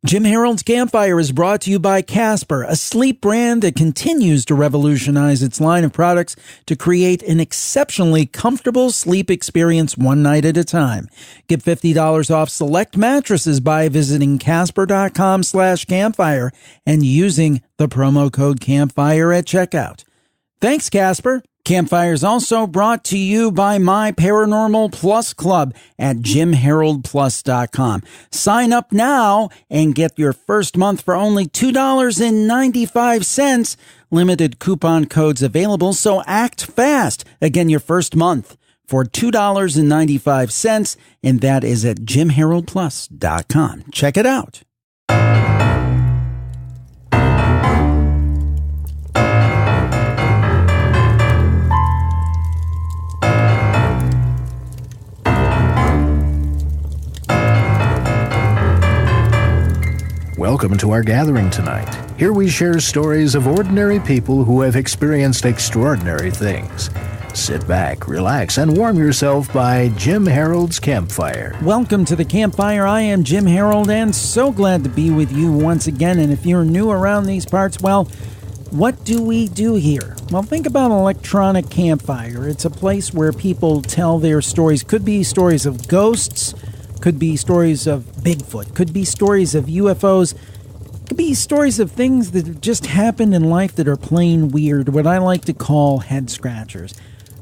Jim Harold's Campfire is brought to you by Casper, a sleep brand that continues to revolutionize its line of products to create an exceptionally comfortable sleep experience one night at a time. Get $50 off select mattresses by visiting casper.com/campfire and using the promo code Campfire at checkout. Thanks, Casper. Campfire is also brought to you by My Paranormal Plus Club at JimHaroldPlus.com. Sign up now and get your first month for only $2.95. Limited coupon codes available, so act fast. Again, your first month for $2.95, and that is at JimHaroldPlus.com. Check it out. Welcome to our gathering tonight. Here we share stories of ordinary people who have experienced extraordinary things. Sit back, relax, and warm yourself by Jim Harold's Campfire. Welcome to the Campfire. I am Jim Harold, and so glad to be with you once again. And if you're new around these parts, well, what do we do here? Well, think about an electronic campfire. It's a place where people tell their stories. Could be stories of ghosts, could be stories of Bigfoot, could be stories of UFOs, could be stories of things that just happened in life that are plain weird, what I like to call head scratchers.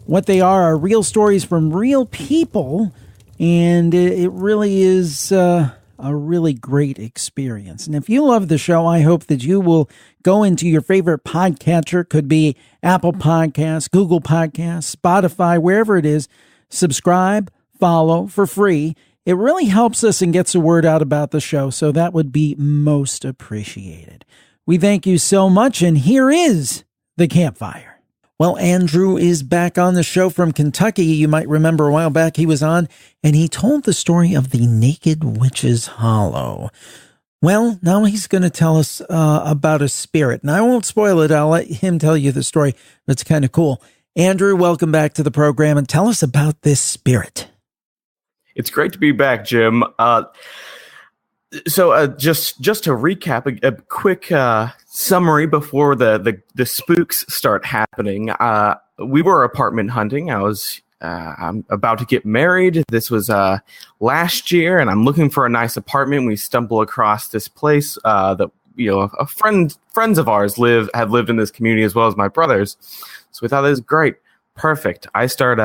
What they are real stories from real people, and it really is a really great experience. And if you love the show, I hope that you will go into your favorite podcatcher, could be Apple Podcasts, Google Podcasts, Spotify, wherever it is, subscribe, follow for free. It really helps us and gets the word out about the show, so that would be most appreciated. We thank you so much, and here is the Campfire. Well, Andrew is back on the show from Kentucky. You might remember a while back he was on, and he told the story of the Naked Witch's Hollow. Well, now he's going to tell us about a spirit, and I won't spoil it. I'll let him tell you the story. It's kind of cool. Andrew, welcome back to the program, and tell us about this spirit. It's great to be back, Jim. So just to recap, a quick summary before the spooks start happening. We were apartment hunting. I'm about to get married. This was last year, and I'm looking for a nice apartment. We stumble across this place that friends of ours have lived in this community as well as my brothers. So we thought this was great, perfect. I start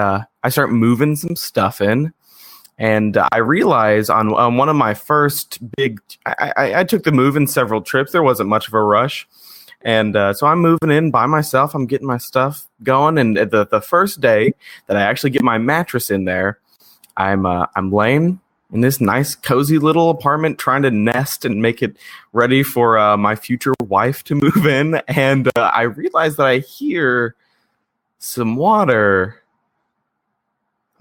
moving some stuff in. And I realized on one of my first big, I took the move in several trips. There wasn't much of a rush. And so I'm moving in by myself. I'm getting my stuff going. And the first day that I actually get my mattress in there, I'm laying in this nice, cozy little apartment trying to nest and make it ready for my future wife to move in. And I realized that I hear some water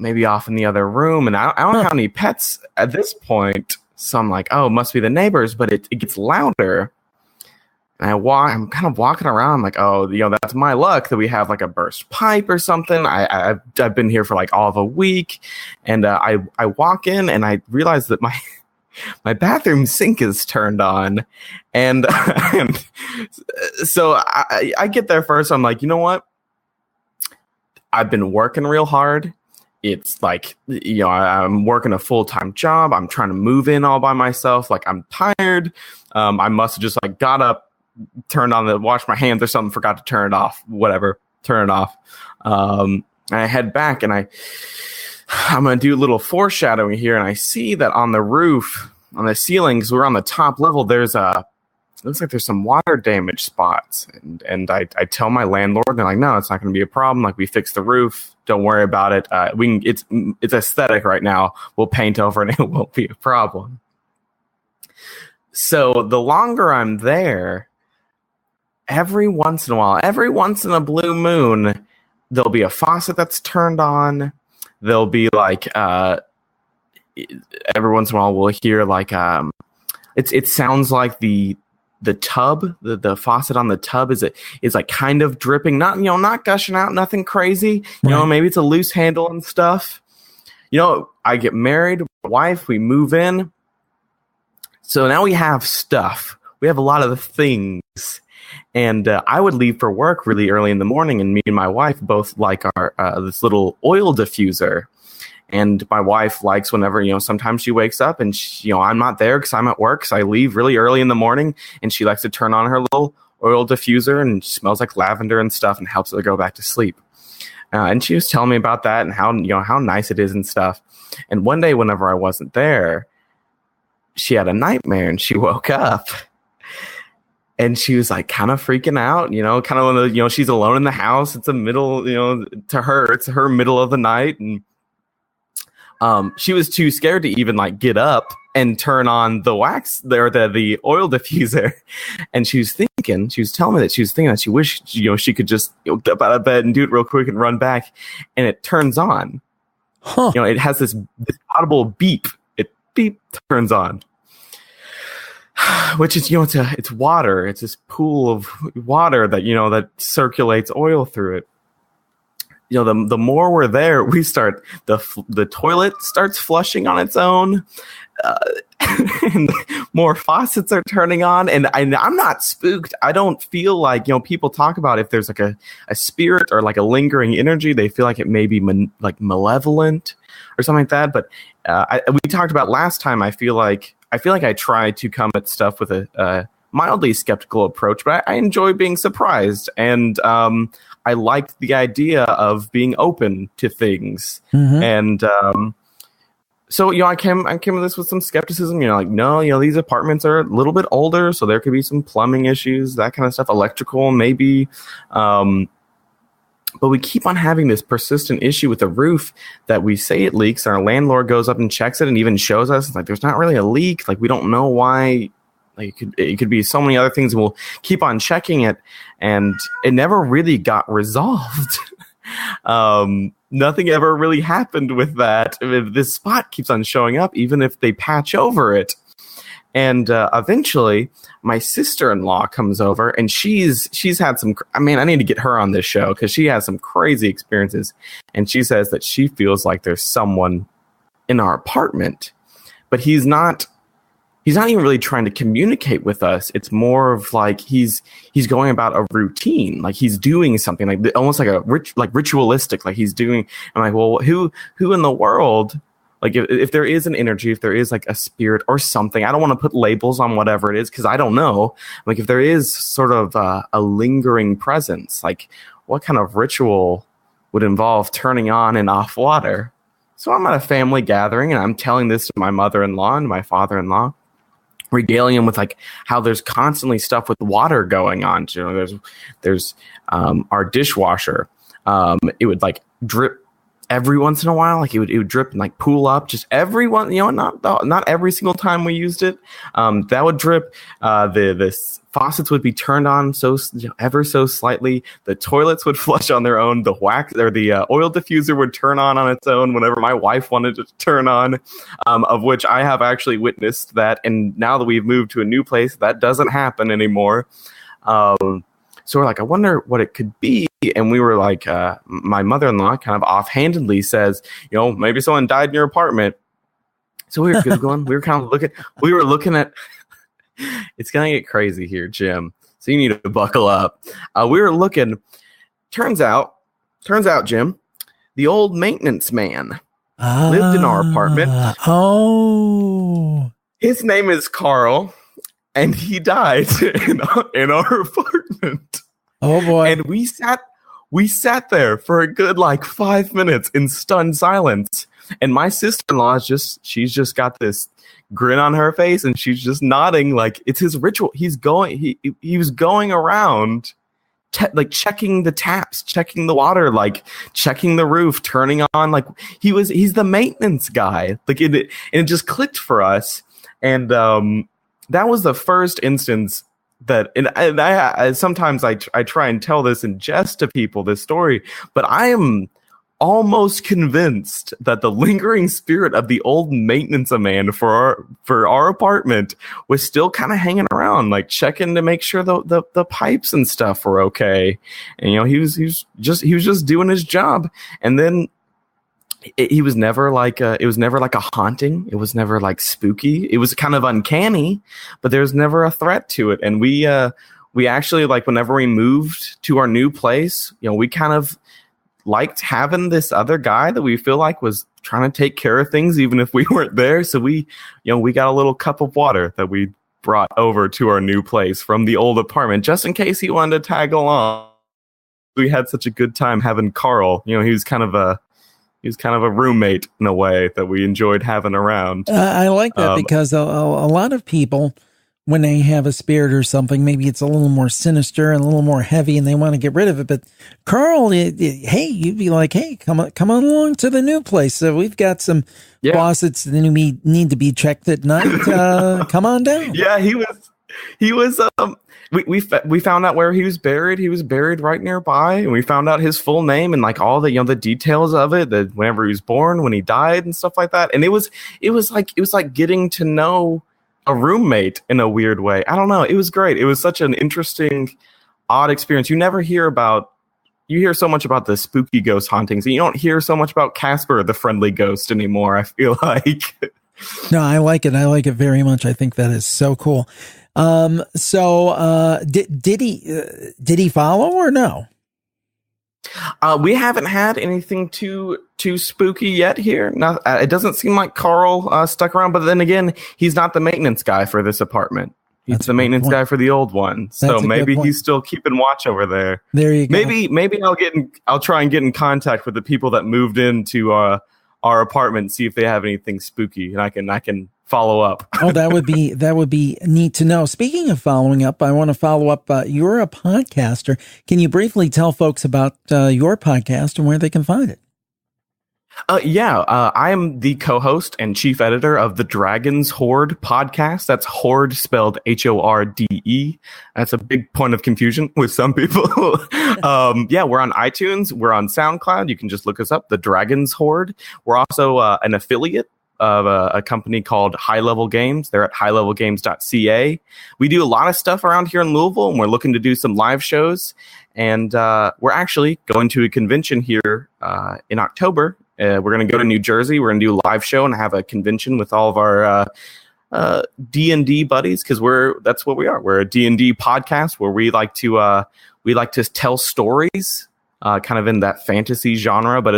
maybe off in the other room, and I don't have any pets at this point, so I'm like, oh, it must be the neighbors, but it gets louder, and I'm kind of walking around, I'm like, oh, that's my luck that we have like a burst pipe or something. I've been here for like all of a week, and I walk in, and I realize that my bathroom sink is turned on, and so I get there first, I'm like, you know what? I've been working real hard. It's like, I'm working a full-time job. I'm trying to move in all by myself. Like, I'm tired. I must have just like got up, turned on washed my hands or something, forgot to turn it off, whatever, turn it off. And I head back, and I'm going to do a little foreshadowing here. And I see that on the roof, on the ceilings, we're on the top level. Looks like there's some water damage spots. And I tell my landlord, and they're like, no, it's not going to be a problem. Like, we fixed the roof. Don't worry about it. It's aesthetic right now. We'll paint over and it won't be a problem. So the longer I'm there, every once in a blue moon, there'll be a faucet that's turned on. There'll be like, every once in a while we'll hear like, it sounds like the tub, the faucet on the tub is like kind of dripping, not gushing out, nothing crazy. Maybe it's a loose handle and stuff. I get married, wife, we move in. So now we have stuff. We have a lot of the things. And I would leave for work really early in the morning, and me and my wife both like our this little oil diffuser. And my wife likes whenever, sometimes she wakes up and I'm not there because I'm at work. So I leave really early in the morning, and she likes to turn on her little oil diffuser, and it smells like lavender and stuff, and helps her go back to sleep. And she was telling me about that and how nice it is and stuff. And one day, whenever I wasn't there, she had a nightmare, and she woke up. And she was like kind of freaking out, kind of one of the, she's alone in the house. It's the middle, to her, it's her middle of the night. And she was too scared to even like get up and turn on the wax there, the oil diffuser. And she was telling me that she was thinking that she wished, she could just get up out of bed and do it real quick and run back. And it turns on. Huh. It has this audible beep. It beep turns on. Which is, it's water. It's this pool of water that, that circulates oil through it. The more we're there, we start, the toilet starts flushing on its own. And more faucets are turning on. And I'm not spooked. I don't feel like, people talk about if there's like a spirit or like a lingering energy, they feel like it may be malevolent or something like that. But we talked about last time, I feel like I try to come at stuff with a mildly skeptical approach, but I enjoy being surprised, and I like the idea of being open to things. Mm-hmm. And so I came at this with some skepticism. No, these apartments are a little bit older, so there could be some plumbing issues, that kind of stuff, electrical maybe. But we keep on having this persistent issue with the roof that we say it leaks. Our landlord goes up and checks it and even shows us, like, there's not really a leak. Like, we don't know why. Like, it could be so many other things, and we'll keep on checking it. And it never really got resolved. Nothing ever really happened with that. This spot keeps on showing up, even if they patch over it. And eventually, my sister-in-law comes over, and she's had some. I need to get her on this show because she has some crazy experiences. And she says that she feels like there's someone in our apartment, but he's not even really trying to communicate with us. It's more of like he's going about a routine, like he's doing something like almost like ritualistic, like he's doing. I'm like, well, who in the world? Like if there is an energy, if there is like a spirit or something, I don't want to put labels on whatever it is because I don't know. Like if there is sort of a lingering presence, like what kind of ritual would involve turning on and off water? So I'm at a family gathering and I'm telling this to my mother-in-law and my father-in-law, regaling them with like how there's constantly stuff with water going on. There's our dishwasher. It would like drip every once in a while, like it would drip and like pool up just everyone, not every single time we used it. That would drip. The faucets would be turned on ever so slightly. The toilets would flush on their own. The wax or the oil diffuser would turn on its own whenever my wife wanted to turn on, of which I have actually witnessed that. And now that we've moved to a new place, that doesn't happen anymore. So we're like, I wonder what it could be. And we were like, my mother-in-law kind of offhandedly says, maybe someone died in your apartment. So we were Googling, we were looking at, it's going to get crazy here, Jim. So you need to buckle up. We were looking, turns out, Jim, the old maintenance man lived in our apartment. Oh. His name is Carl. And he died in our apartment. Oh boy! And we sat there for a good 5 minutes in stunned silence. And my sister-in-law she's just got this grin on her face, and she's just nodding like it's his ritual. He was going around, checking the taps, checking the water, checking the roof, turning on. He's the maintenance guy. And it just clicked for us. And that was the first instance that, and I sometimes I try and tell this in jest to people, this story, but I am almost convinced that the lingering spirit of the old maintenance man for our apartment was still kind of hanging around, checking to make sure the pipes and stuff were okay. And he was just doing his job. And then he was never like it was never like a haunting. It was never like spooky. It was kind of uncanny, but there's never a threat to it. And we actually, like, whenever we moved to our new place, we kind of liked having this other guy that we feel like was trying to take care of things even if we weren't there. So we got a little cup of water that we brought over to our new place from the old apartment just in case he wanted to tag along. We had such a good time having Carl. He was kind of a roommate in a way that we enjoyed having around. I like that because a lot of people, when they have a spirit or something, maybe it's a little more sinister and a little more heavy and they want to get rid of it. But Carl, hey, you'd be like, hey, come on along to the new place. So we've got some faucets that need to be checked at night. Come on down. Yeah, he was, we found out where he was buried. He was buried right nearby, and we found out his full name and like all the, the details of it, that whenever he was born, when he died and stuff like that. And it was like getting to know a roommate in a weird way. I don't know. It was great. It was such an interesting, odd experience. You hear so much about the spooky ghost hauntings, and you don't hear so much about Casper, the friendly ghost, anymore, I feel like. No, I like it. I like it very much. I think that is so cool. So did he follow or no? We haven't had anything too spooky yet here. No, it doesn't seem like Carl stuck around, but then again, he's not the maintenance guy for this apartment. He's the maintenance guy for the old one. So maybe he's still keeping watch over there. There you go. Maybe I'll try and get in contact with the people that moved into our apartment and see if they have anything spooky, and I can follow up. Oh, that would be neat to know. Speaking of following up, I want to follow up. You're a podcaster. Can you briefly tell folks about your podcast and where they can find it? I am the co-host and chief editor of the Dragon's Horde podcast. That's Horde spelled Horde. That's a big point of confusion with some people. We're on iTunes. We're on SoundCloud. You can just look us up, the Dragon's Horde. We're also an affiliate of a company called High Level Games. They're at highlevelgames.ca. We do a lot of stuff around here in Louisville, and we're looking to do some live shows. And we're actually going to a convention here in October. We're going to go to New Jersey. We're going to do a live show and have a convention with all of our D&D buddies, because that's what we are. We're a D&D podcast where we like to tell stories kind of in that fantasy genre, but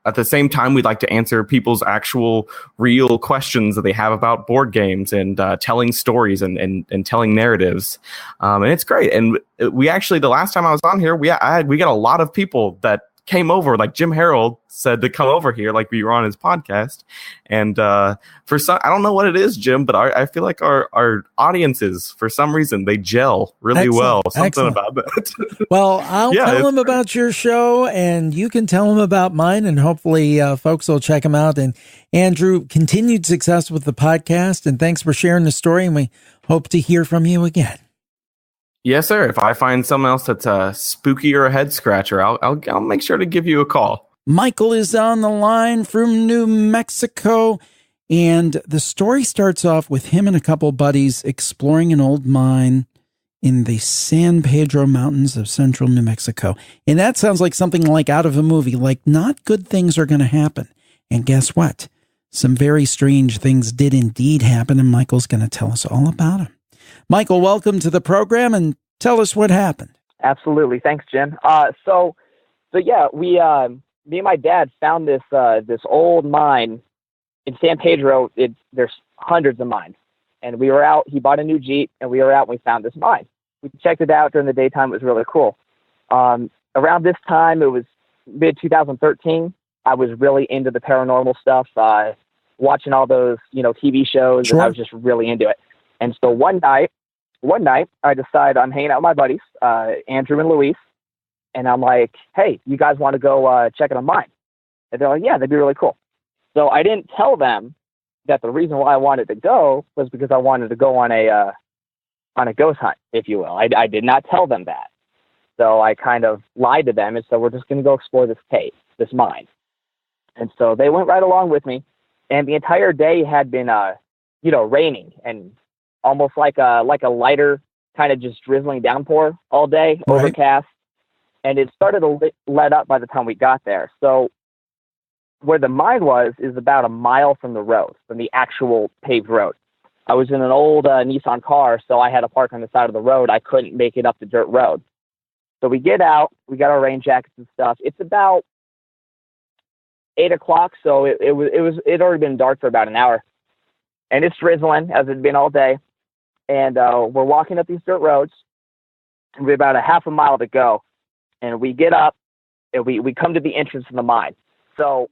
at the same time, we'd like to answer people's actual real questions that they have about board games and telling stories and telling narratives. And it's great. And we actually, the last time I was on here, we got a lot of people that came over, like Jim Harold said to come over here, like we were on his podcast. And for some, I don't know what it is, Jim, but I feel like our audiences, for some reason, they gel really well. Something about that. Well, I'll tell them about your show, and you can tell them about mine, and hopefully folks will check them out. And Andrew, continued success with the podcast, and thanks for sharing the story, and we hope to hear from you again. Yes, sir. If I find someone else that's a spooky or a head scratcher, I'll make sure to give you a call. Michael is on the line from New Mexico, and the story starts off with him and a couple buddies exploring an old mine in the San Pedro Mountains of central New Mexico. And that sounds like something like out of a movie, like not good things are going to happen. And guess what? Some very strange things did indeed happen, and Michael's going to tell us all about them. Michael, welcome to the program, and tell us what happened. Absolutely. Thanks, Jim. So yeah, me and my dad found this old mine in San Pedro. There's hundreds of mines, and we were out. He bought a new Jeep, and we were out, and we found this mine. We checked it out during the daytime. It was really cool. Around this time, it was mid-2013. I was really into the paranormal stuff, watching all those, TV shows, Sure. And I was just really into it. And so one night, I decide I'm hanging out with my buddies, Andrew and Luis, and I'm like, hey, you guys want to go check it on mine? And they're like, yeah, that'd be really cool. So I didn't tell them that the reason why I wanted to go was because I wanted to go on a ghost hunt, if you will. I did not tell them that. So I kind of lied to them and said, we're just going to go explore this cave, this mine. And so they went right along with me, and the entire day had been, raining and almost like a lighter kind of just drizzling downpour all day, Right. Overcast. And it started to let up by the time we got there. So where the mine was is about a mile from the road, from the actual paved road. I was in an old Nissan car, so I had to park on the side of the road. I couldn't make it up the dirt road. So we get out, we got our rain jackets and stuff. It's about 8 o'clock, so it had already been dark for about an hour. And it's drizzling, as it's been all day. And we're walking up these dirt roads, and we have about a half a mile to go. And we get up, and we come to the entrance of the mine. So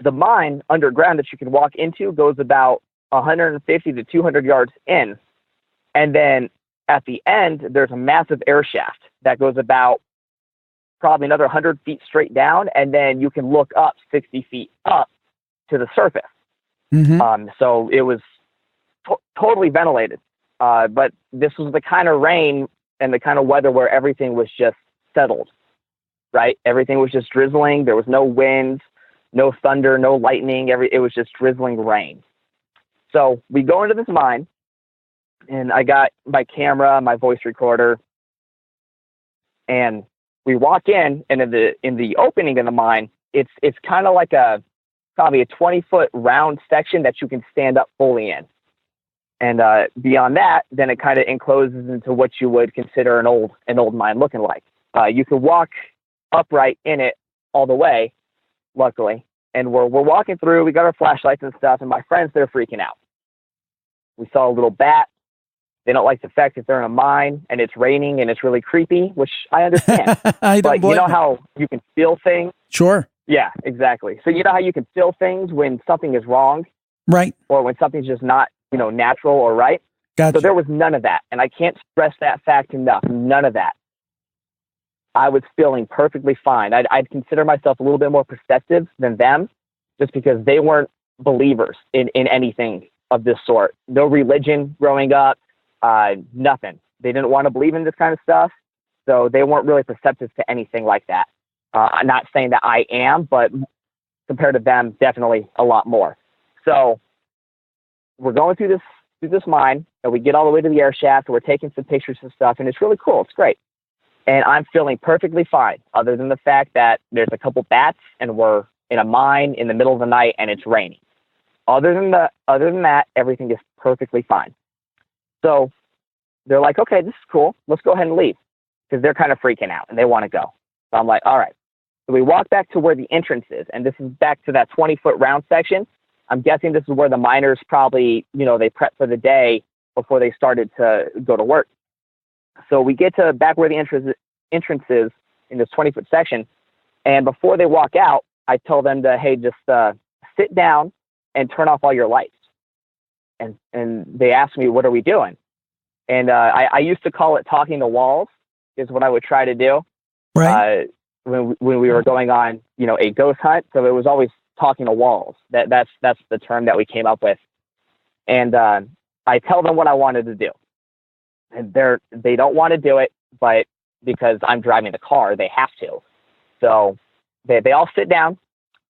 the mine underground that you can walk into goes about 150 to 200 yards in. And then at the end, there's a massive air shaft that goes about probably another 100 feet straight down. And then you can look up 60 feet up to the surface. Mm-hmm. So it was totally ventilated. But this was the kind of rain and the kind of weather where everything was just settled, right? Everything was just drizzling. There was no wind, no thunder, no lightning. It was just drizzling rain. So we go into this mine, and I got my camera, my voice recorder, and we walk in, and in the opening of the mine, it's kind of like probably a 20-foot round section that you can stand up fully in. And beyond that, then it kind of encloses into what you would consider an old mine looking like. You can walk upright in it all the way, luckily. And we're walking through, we got our flashlights and stuff, and my friends, they're freaking out. We saw a little bat. They don't like the fact that they're in a mine and it's raining and it's really creepy, which I understand. But you know how you can feel things? Sure. Yeah, exactly. So you know how you can feel things when something is wrong? Right. Or when something's just not, natural or right? Gotcha. So there was none of that. And I can't stress that fact enough. None of that. I was feeling perfectly fine. I'd consider myself a little bit more perceptive than them just because they weren't believers in anything of this sort. No religion growing up, nothing. They didn't want to believe in this kind of stuff, so they weren't really perceptive to anything like that. I'm not saying that I am, but compared to them, definitely a lot more. So we're going through this mine, and we get all the way to the air shaft, and we're taking some pictures and stuff, and it's really cool. It's great. And I'm feeling perfectly fine, other than the fact that there's a couple bats, and we're in a mine in the middle of the night, and it's raining. Other than that, everything is perfectly fine. So they're like, okay, this is cool. Let's go ahead and leave, because they're kind of freaking out, and they want to go. So I'm like, all right. So we walk back to where the entrance is, and this is back to that 20-foot round section. I'm guessing this is where the miners probably, they prep for the day before they started to go to work. So we get to back where the entrance is in this 20-foot section, and before they walk out, I tell them to, hey, just sit down and turn off all your lights. And they ask me, what are we doing? And I used to call it talking to walls, is what I would try to do. Right. When we were going on, a ghost hunt. So it was always talking to walls. That's the term that we came up with. And I tell them what I wanted to do. And they don't want to do it, but because I'm driving the car, they have to. So they all sit down,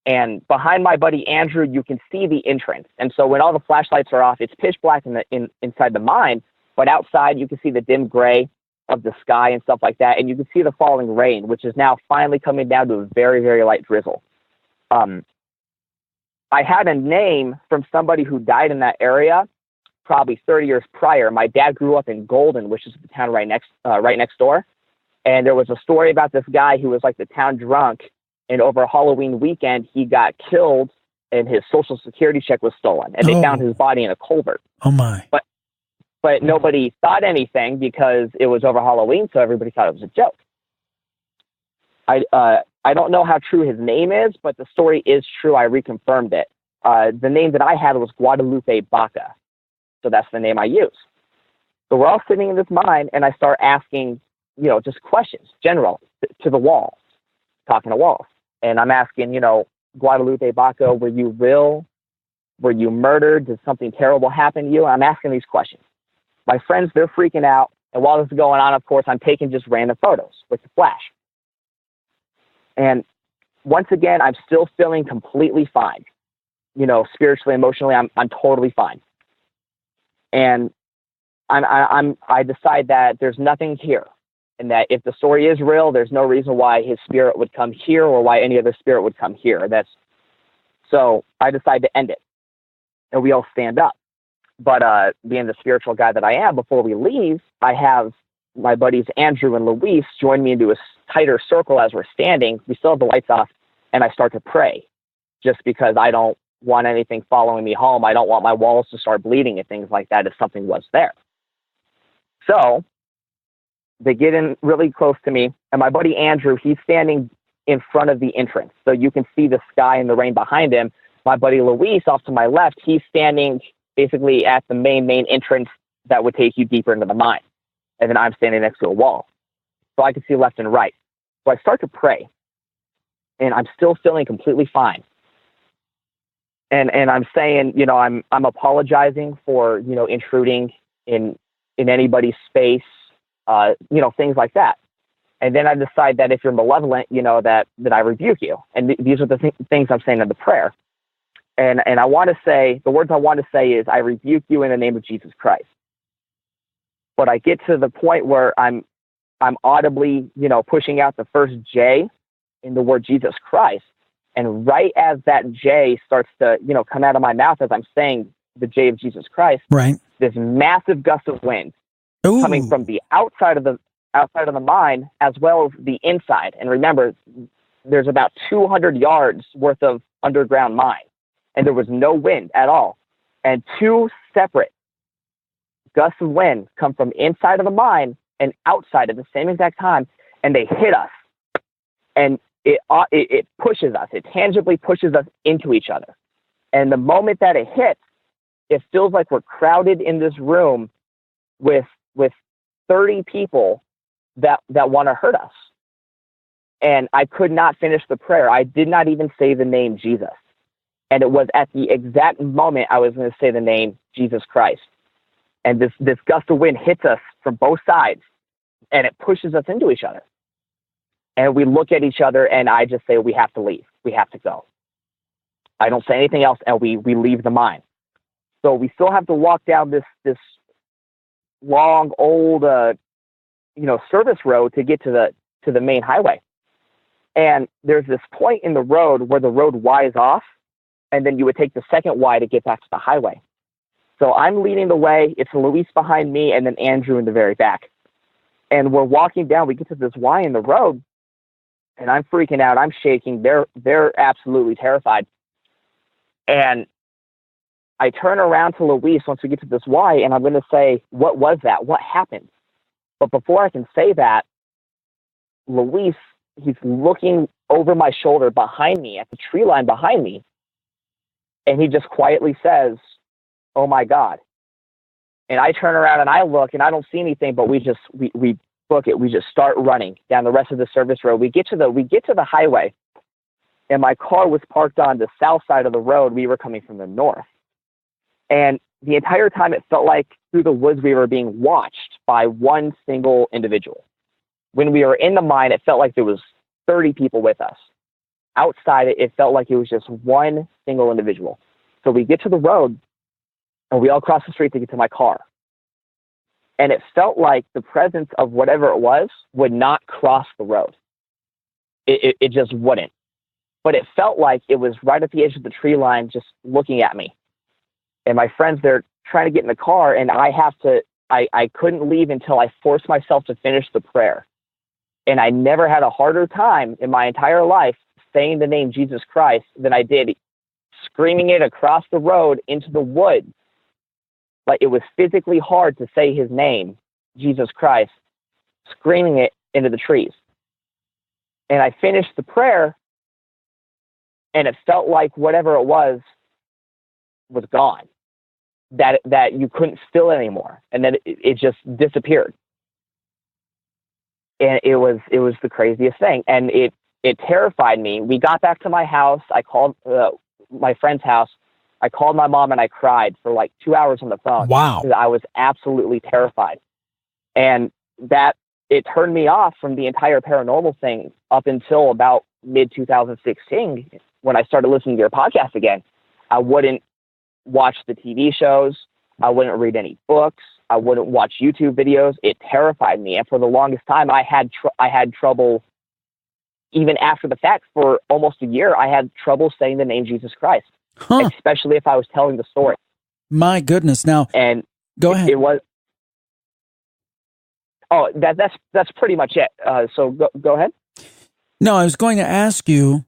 and behind my buddy Andrew, you can see the entrance. And so when all the flashlights are off, it's pitch black inside the mine, but outside you can see the dim gray of the sky and stuff like that, and you can see the falling rain, which is now finally coming down to a very, very light drizzle. I had a name from somebody who died in that area probably 30 years prior. My dad grew up in Golden, which is the town right next door. And there was a story about this guy who was like the town drunk, and over Halloween weekend, he got killed and his Social Security check was stolen, and they found his body in a culvert. Oh my. But nobody thought anything because it was over Halloween, so everybody thought it was a joke. I don't know how true his name is, but the story is true. I reconfirmed it. The name that I had was Guadalupe Baca. So that's the name I use. So we're all sitting in this mine, and I start asking, just questions, general, to the walls, talking to walls. And I'm asking, Guadalupe Baca, were you real? Were you murdered? Did something terrible happen to you? I'm asking these questions. My friends, they're freaking out. And while this is going on, of course, I'm taking just random photos with the flash. And once again, I'm still feeling completely fine. Spiritually, emotionally, I'm totally fine. And I decide that there's nothing here, and that if the story is real, there's no reason why his spirit would come here or why any other spirit would come here. So I decide to end it, and we all stand up. But being the spiritual guy that I am, before we leave, I have my buddies Andrew and Luis join me into a tighter circle as we're standing. We still have the lights off, and I start to pray, just because I don't want anything following me home. I don't want my walls to start bleeding and things like that if something was there. So they get in really close to me, and my buddy Andrew, he's standing in front of the entrance, so you can see the sky and the rain behind him. My buddy Luis, off to my left, he's standing basically at the main entrance that would take you deeper into the mine. And then I'm standing next to a wall, so I can see left and right. So I start to pray, and I'm still feeling completely fine. And I'm saying, you know, I'm apologizing for, you know, intruding in anybody's space, you know, things like that. And then I decide that if you're malevolent, you know, that I rebuke you. And these are the things I'm saying in the prayer. And I want to say, the words I want to say is, I rebuke you in the name of Jesus Christ. But I get to the point where I'm audibly, you know, pushing out the first J in the word Jesus Christ. And right as that J starts to, you know, come out of my mouth as I'm saying the J of Jesus Christ, right, this massive gust of wind coming from the outside of the mine as well as the inside. And remember, there's about 200 yards worth of underground mine, and there was no wind at all. And two separate gusts of wind come from inside of the mine and outside at the same exact time, and they hit us. And it pushes us. It tangibly pushes us into each other. And the moment that it hits, it feels like we're crowded in this room with 30 people that want to hurt us. And I could not finish the prayer. I did not even say the name Jesus. And it was at the exact moment I was going to say the name Jesus Christ. And this gust of wind hits us from both sides, and it pushes us into each other. And we look at each other, and I just say, we have to leave. We have to go. I don't say anything else, and we leave the mine. So we still have to walk down this long, old, you know, service road to get to the main highway. And there's this point in the road where the road Y's off, and then you would take the second Y to get back to the highway. So I'm leading the way. It's Luis behind me, and then Andrew in the very back. And we're walking down. We get to this Y in the road, and I'm freaking out. I'm shaking. They're absolutely terrified. And I turn around to Luis once we get to this Y, and I'm going to say, what was that? What happened? But before I can say that, Luis, he's looking over my shoulder behind me at the tree line behind me. And he just quietly says, "Oh my God." And I turn around and I look, and I don't see anything, but we book it. We just start running down the rest of the service road. We get to the highway, and my car was parked on the south side of the road. We were coming from the north. And the entire time it felt like through the woods we were being watched by one single individual. When we were in the mine, it felt like there was 30 people with us. Outside it felt like it was just one single individual. So we get to the road, and we all cross the street to get to my car. And it felt like the presence of whatever it was would not cross the road. It just wouldn't. But it felt like it was right at the edge of the tree line just looking at me. And my friends, they're trying to get in the car, and I couldn't leave until I forced myself to finish the prayer. And I never had a harder time in my entire life saying the name Jesus Christ than I did screaming it across the road into the woods. Like, it was physically hard to say his name, Jesus Christ, screaming it into the trees. And I finished the prayer, and it felt like whatever it was gone. That you couldn't feel it anymore, and that it just disappeared. And it was the craziest thing, and it terrified me. We got back to my house. I called my friend's house. I called my mom, and I cried for like 2 hours on the phone. Wow. Because I was absolutely terrified. And that it turned me off from the entire paranormal thing up until about mid-2016 when I started listening to your podcast again. I wouldn't watch the TV shows. I wouldn't read any books. I wouldn't watch YouTube videos. It terrified me. And for the longest time, I had trouble even after the fact, for almost a year, I had trouble saying the name Jesus Christ, especially if I was telling the story. My goodness. Now, and go ahead. It was. Oh, that's pretty much it. So go ahead. No, I was going to ask you,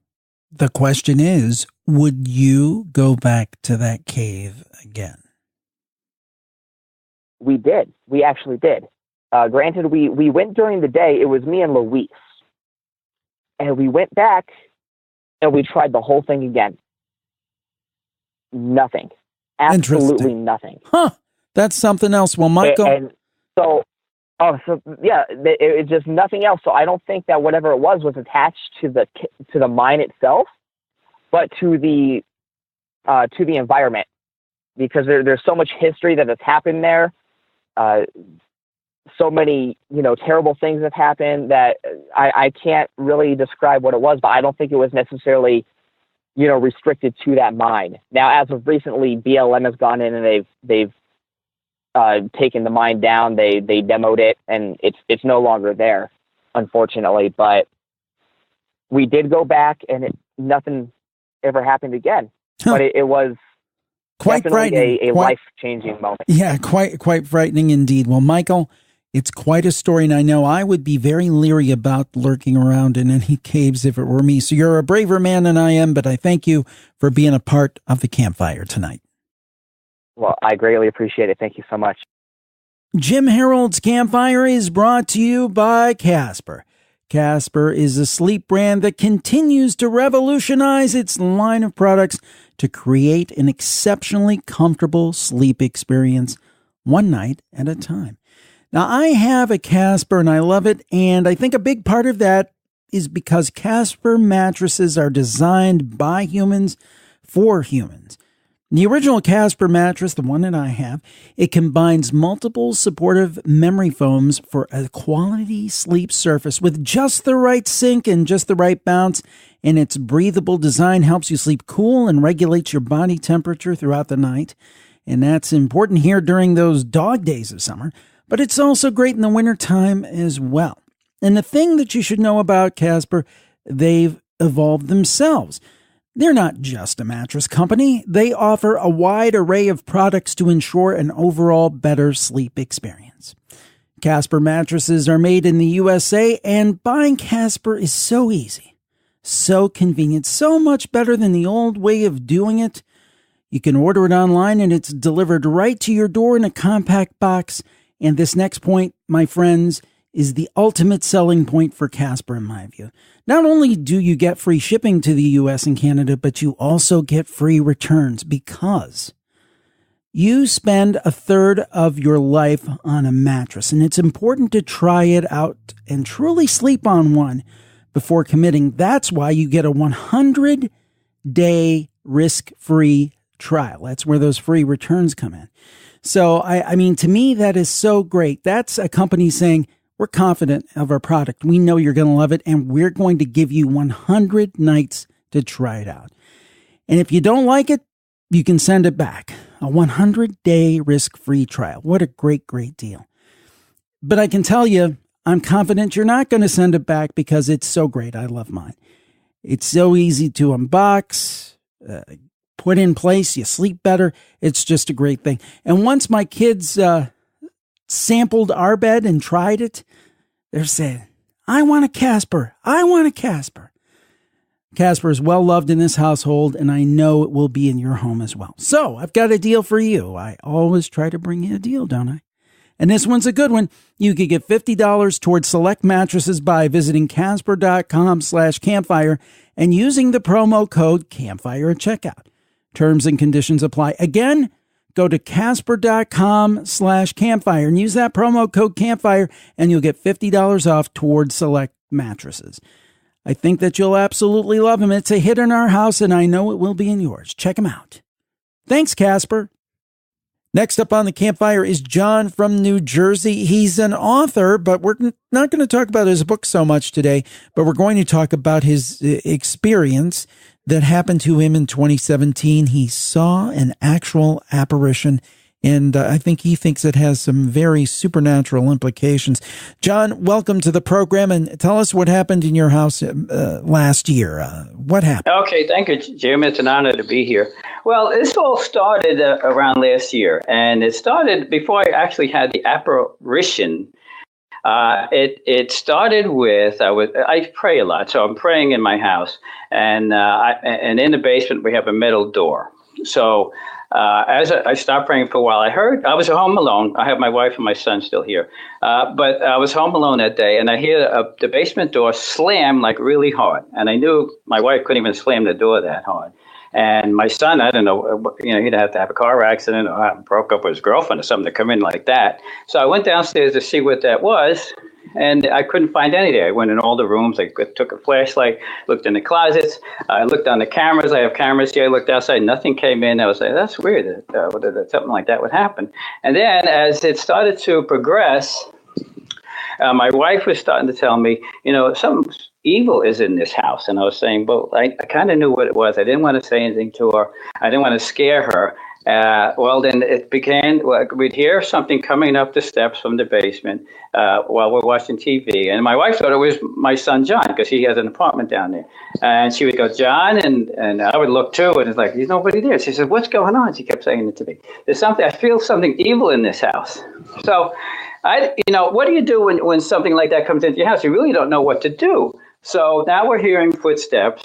the question is, would you go back to that cave again? We did. We actually did. Granted, we went during the day. It was me and Luis. And we went back and we tried the whole thing again. Nothing. Absolutely nothing. Huh. That's something else. Well, Michael. And so yeah, it just nothing else. So I don't think that whatever it was attached to the mine itself, but to the environment, because there's so much history that has happened there. So many, terrible things have happened that I can't really describe what it was, but I don't think it was necessarily, restricted to that mine. Now, as of recently, BLM has gone in and they've taken the mine down. They demoed it, and it's no longer there, unfortunately. But we did go back, and nothing ever happened again. Huh. But it was quite frightening. A life-changing moment. Yeah, quite frightening indeed. Well, Michael, it's quite a story, and I know I would be very leery about lurking around in any caves if it were me. So you're a braver man than I am, but I thank you for being a part of the Campfire tonight. Well, I greatly appreciate it. Thank you so much. Jim Harold's Campfire is brought to you by Casper. Casper is a sleep brand that continues to revolutionize its line of products to create an exceptionally comfortable sleep experience, one night at a time. Now, I have a Casper and I love it, and I think a big part of that is because Casper mattresses are designed by humans for humans. The original Casper mattress, the one that I have, it combines multiple supportive memory foams for a quality sleep surface with just the right sink and just the right bounce, and its breathable design helps you sleep cool and regulates your body temperature throughout the night. And that's important here during those dog days of summer, but it's also great in the wintertime as well. And the thing that you should know about Casper, they've evolved themselves. They're not just a mattress company. They offer a wide array of products to ensure an overall better sleep experience. Casper mattresses are made in the USA, and buying Casper is so easy, so convenient, so much better than the old way of doing it. You can order it online, and it's delivered right to your door in a compact box. And this next point, my friends, is the ultimate selling point for Casper in my view. Not only do you get free shipping to the US and Canada, but you also get free returns because you spend a third of your life on a mattress, and it's important to try it out and truly sleep on one before committing. That's why you get a 100-day risk-free trial. That's where those free returns come in. So, I mean, to me, that is so great. That's a company saying, we're confident of our product. We know you're going to love it, and we're going to give you 100 nights to try it out. And if you don't like it, you can send it back. A 100-day risk-free trial. What a great, great deal. But I can tell you, I'm confident you're not going to send it back because it's so great. I love mine. It's so easy to unbox, put in place. You sleep better. It's just a great thing. And once my kids sampled our bed and tried it, they're saying, I want a Casper. I want a Casper. Casper is well loved in this household, and I know it will be in your home as well. So I've got a deal for you. I always try to bring you a deal, don't I? And this one's a good one. You could get $50 towards select mattresses by visiting Casper.com/campfire and using the promo code Campfire at checkout. Terms and conditions apply. Again, go to Casper.com/campfire and use that promo code Campfire, and you'll get $50 off towards select mattresses. I think that you'll absolutely love them. It's a hit in our house, and I know it will be in yours. Check them out. Thanks, Casper. Next up on the Campfire is John from New Jersey. He's an author, but we're not going to talk about his book so much today, but we're going to talk about his experience that happened to him in 2017. He saw an actual apparition And I think he thinks it has some very supernatural implications. John, welcome to the program, and tell us what happened in your house last year. What happened? Okay, thank you, Jim. It's an honor to be here. Well, this all started around last year, and it started before I actually had the apparition. It started with I pray a lot, so I'm praying in my house, and in the basement we have a metal door. So as I stopped praying for a while, I was home alone. I have my wife and my son still here, but I was home alone that day, and I hear the basement door slam like really hard, and I knew my wife couldn't even slam the door that hard. And my son, I don't know, he'd have to have a car accident or broke up with his girlfriend or something to come in like that. So I went downstairs to see what that was, and I couldn't find any there. I went in all the rooms. I took a flashlight, looked in the closets. I looked on the cameras. I have cameras here. I looked outside. Nothing came in. I was like, that's weird that something like that would happen. And then as it started to progress, my wife was starting to tell me, something evil is in this house. And I was saying, well, I kind of knew what it was. I didn't want to say anything to her. I didn't want to scare her. Well, then it began, we'd hear something coming up the steps from the basement while we're watching TV. And my wife thought it was my son, John, because he has an apartment down there. And she would go, John, and I would look too, and it's like, there's nobody there. She said, what's going on? She kept saying it to me. I feel something evil in this house. So, what do you do when something like that comes into your house? You really don't know what to do. So now we're hearing footsteps,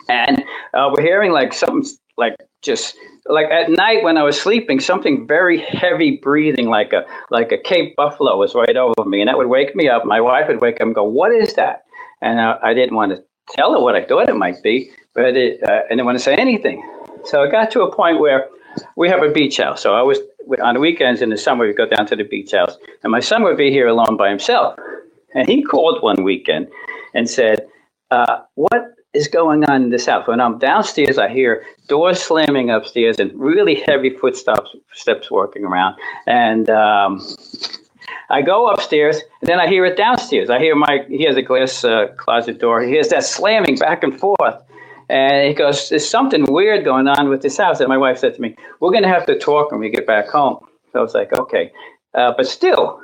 and we're hearing like something like at night when I was sleeping, something very heavy breathing, like a Cape Buffalo was right over me, and that would wake me up. My wife would wake up and go, "What is that?" And I didn't want to tell her what I thought it might be, but I didn't want to say anything. So it got to a point where we have a beach house. So on the weekends in the summer, we'd go down to the beach house, and my son would be here alone by himself. And he called one weekend and said, what is going on in this house? When I'm downstairs, I hear doors slamming upstairs and really heavy footsteps walking around. And I go upstairs, and then I hear it downstairs. He has a glass closet door. He hears that slamming back and forth. And he goes, there's something weird going on with this house. And my wife said to me, we're going to have to talk when we get back home. So I was like, okay. But still,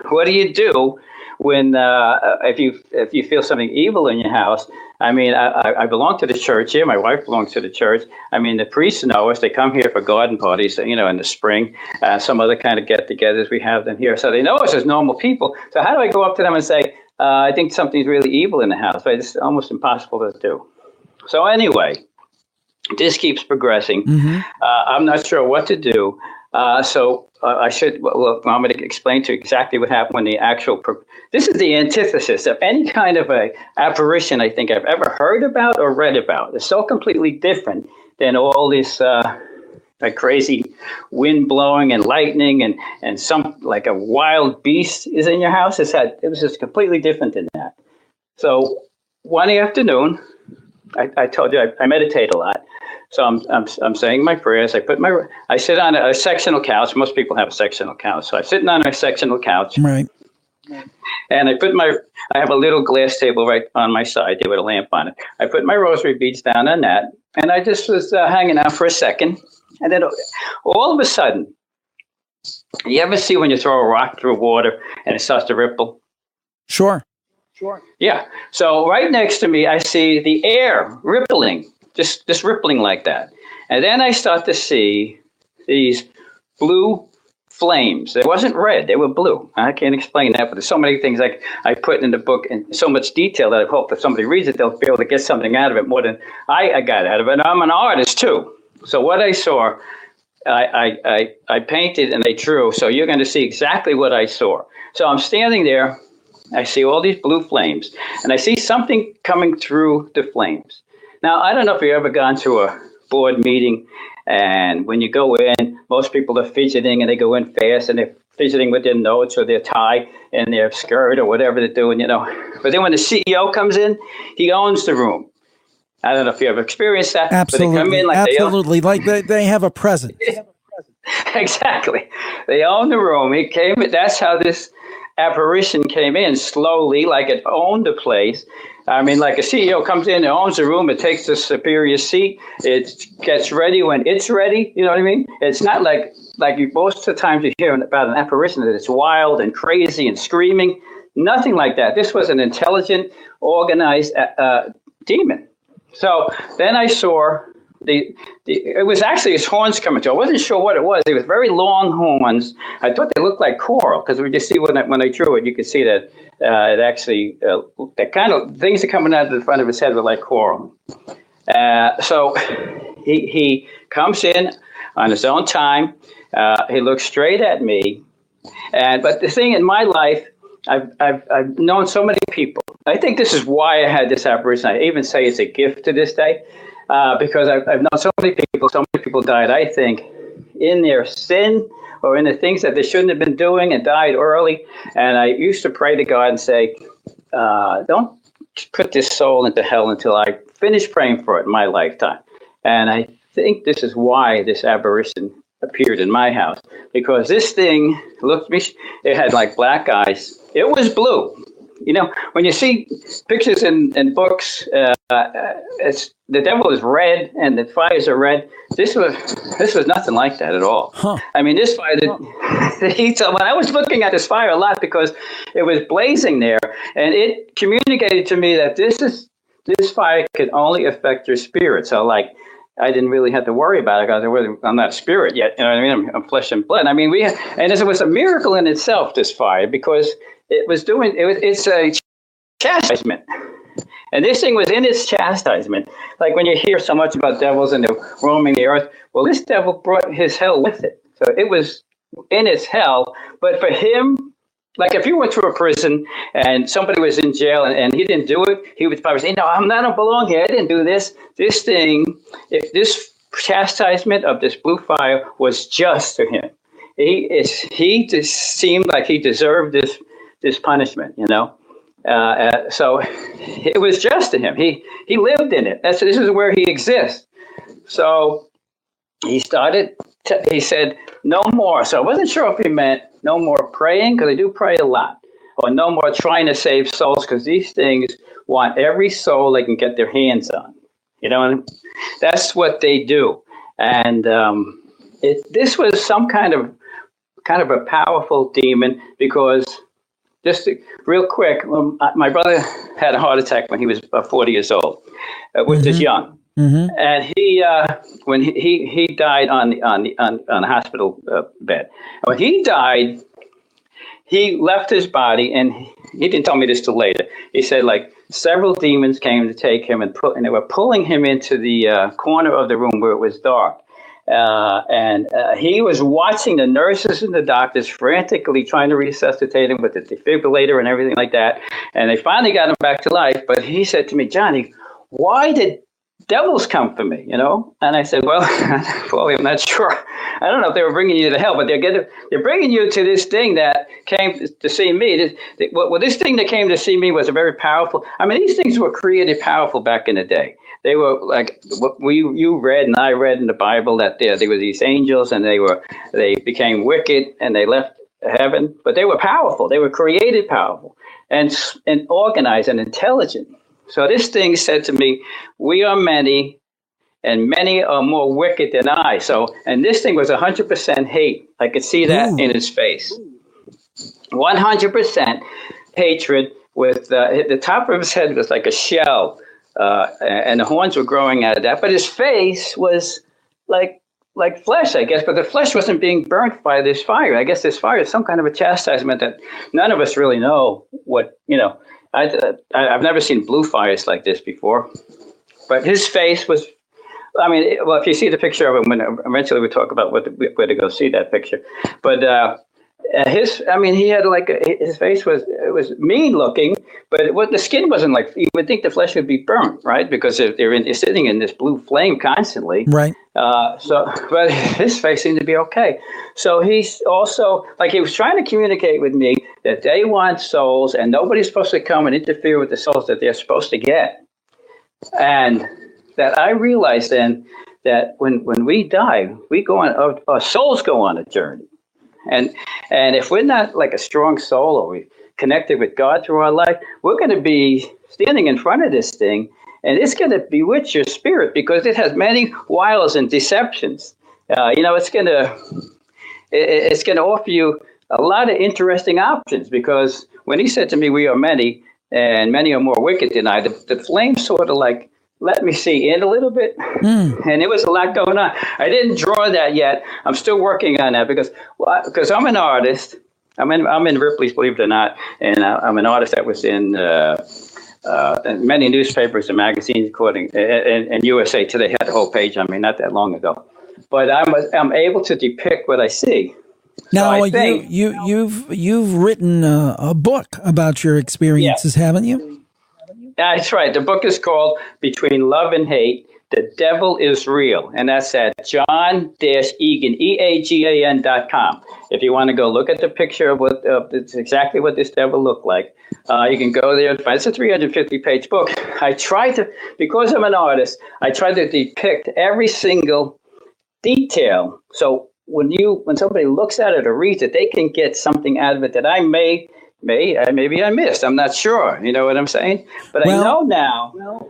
what do you do when if you feel something evil in your house? I mean, I belong to the church here. My wife belongs to the church. I mean, the priests know us. They come here for garden parties, in the spring, some other kind of get-togethers we have them here. So they know us as normal people. So how do I go up to them and say, I think something's really evil in the house? Right? It's almost impossible to do. So anyway, this keeps progressing. Mm-hmm. I'm not sure what to do. So I should, well, I'm going to explain to you exactly what happened when this is the antithesis of any kind of a apparition I think I've ever heard about or read about. It's so completely different than all this like crazy wind blowing and lightning and some like a wild beast is in your house. It was just completely different than that. So one afternoon, I told you I meditate a lot. So I'm saying my prayers. I sit on a sectional couch. Most people have a sectional couch. So I'm sitting on a sectional couch. Right. And I have a little glass table right on my side there with a lamp on it. I put my rosary beads down on that. And I just was hanging out for a second. And then all of a sudden, you ever see when you throw a rock through water and it starts to ripple? Sure. Yeah. So right next to me, I see the air rippling, just rippling like that. And then I start to see these blue flames. It wasn't red. They were blue. I can't explain that, but there's so many things I put in the book in so much detail that I hope if somebody reads it, they'll be able to get something out of it more than I got out of it. And I'm an artist, too. So what I saw, I painted and I drew. So you're going to see exactly what I saw. So I'm standing there. I see all these blue flames, and I see something coming through the flames. Now, I don't know if you've ever gone to a board meeting, and when you go in, most people are fidgeting, and they go in fast, and they're fidgeting with their notes or their tie and their skirt or whatever they're doing, But then when the CEO comes in, he owns the room. I don't know if you ever experienced that. Absolutely. But they come in like they have a presence. Exactly. They own the room. That's how this apparition came in slowly, like it owned the place. I mean, like a CEO comes in, it owns the room, it takes the superior seat, it gets ready when it's ready, you know what I mean? It's not like like most of the times you hear about an apparition that it's wild and crazy and screaming. Nothing like that. This was an intelligent, organized demon. So then I saw it was actually his horns coming through. I wasn't sure what it was. It was very long horns. I thought they looked like coral because we just see when I drew it, you could see that it actually, that kind of things are coming out of the front of his head were like coral. So he comes in on his own time. He looks straight at me. But the thing in my life, I've known so many people. I think this is why I had this apparition. I even say it's a gift to this day. Because I've known so many people died, I think, in their sin or in the things that they shouldn't have been doing and died early. And I used to pray to God and say, don't put this soul into hell until I finish praying for it in my lifetime. And I think this is why this apparition appeared in my house, because this thing looked me, it had like black eyes. It was blue. You know, when you see pictures in books, it's the devil is red and the fires are red. This was nothing like that at all. Huh. I mean, this fire, the heat. When I was looking at this fire a lot because it was blazing there, and it communicated to me that this fire could only affect your spirit. So, like, I didn't really have to worry about it because I'm not a spirit yet. You know what I mean? I'm flesh and blood. I mean, and it was a miracle in itself, this fire, because it's a chastisement. And this thing was in its chastisement. Like when you hear so much about devils and they're roaming the earth, well, this devil brought his hell with it. So it was in its hell. But for him, like if you went to a prison and somebody was in jail and he didn't do it, he would probably say, no, I don't belong here. I didn't do this. This thing, if this chastisement of this blue fire was just to him. He just seemed like he deserved this punishment, you know. So it was just to him. He lived in it. This is where he exists. So he started. He said, "No more." So I wasn't sure if he meant no more praying, because they do pray a lot, or no more trying to save souls, because these things want every soul they can get their hands on. You know, and that's what they do. And this was some kind of a powerful demon, because. Just real quick, my brother had a heart attack when he was 40 years old, which is young, and when he died on a hospital bed. When he died, he left his body, and he didn't tell me this till later. He said like several demons came to take him and they were pulling him into the corner of the room where it was dark. And he was watching the nurses and the doctors frantically trying to resuscitate him with the defibrillator and everything like that. And they finally got him back to life. But he said to me, Johnny, why did devils come for me? You know? And I said, well, I'm not sure. I don't know if they were bringing you to hell, but they're bringing you to this thing that came to see me. This thing that came to see me was a very powerful. I mean, these things were created powerful back in the day. They were like what you read and I read in the Bible, that there were these angels and they became wicked and they left heaven, but they were powerful. They were created powerful and organized and intelligent. So this thing said to me, we are many and many are more wicked than I. So, and this thing was 100% hate. I could see that in its face. 100% hatred with the top of his head was like a shell. And the horns were growing out of that, but his face was like flesh, I guess. But the flesh wasn't being burnt by this fire. I guess this fire is some kind of a chastisement that none of us really know what. You know, I've never seen blue fires like this before. But his face was. I mean, well, if you see the picture of him, when eventually we talk about where to go see that picture. But he had his face was mean looking, but the skin wasn't like, you would think the flesh would be burnt, right? Because they're sitting in this blue flame constantly. Right. But his face seemed to be okay. So he's also, like, he was trying to communicate with me that they want souls and nobody's supposed to come and interfere with the souls that they're supposed to get. And that I realized then that when we die, we go on, our souls go on a journey. And if we're not like a strong soul or we connected with God through our life, we're going to be standing in front of this thing, and it's going to bewitch your spirit because it has many wiles and deceptions. It's going to it's going to offer you a lot of interesting options, because when he said to me, "We are many, and many are more wicked than I," the flame sort of like let me see in a little bit, and there was a lot going on. I didn't draw that yet. I'm still working on that because I'm an artist. I'm in Ripley's, believe it or not, and I'm an artist that was in many newspapers and magazines, according and USA Today had the whole page on me not that long ago. But I'm able to depict what I see. Now, so you've written a book about your experiences, haven't you? That's right. The book is called Between Love and Hate, The Devil is Real. And that's at John-Egan, EAGAN.com. If you want to go look at the picture of what it's exactly what this devil looked like, you can go there. It's a 350-page book. I try to, because I'm an artist, I try to depict every single detail. So when somebody looks at it or reads it, they can get something out of it that I maybe I missed. I'm not sure. You know what I'm saying? But I know now. Go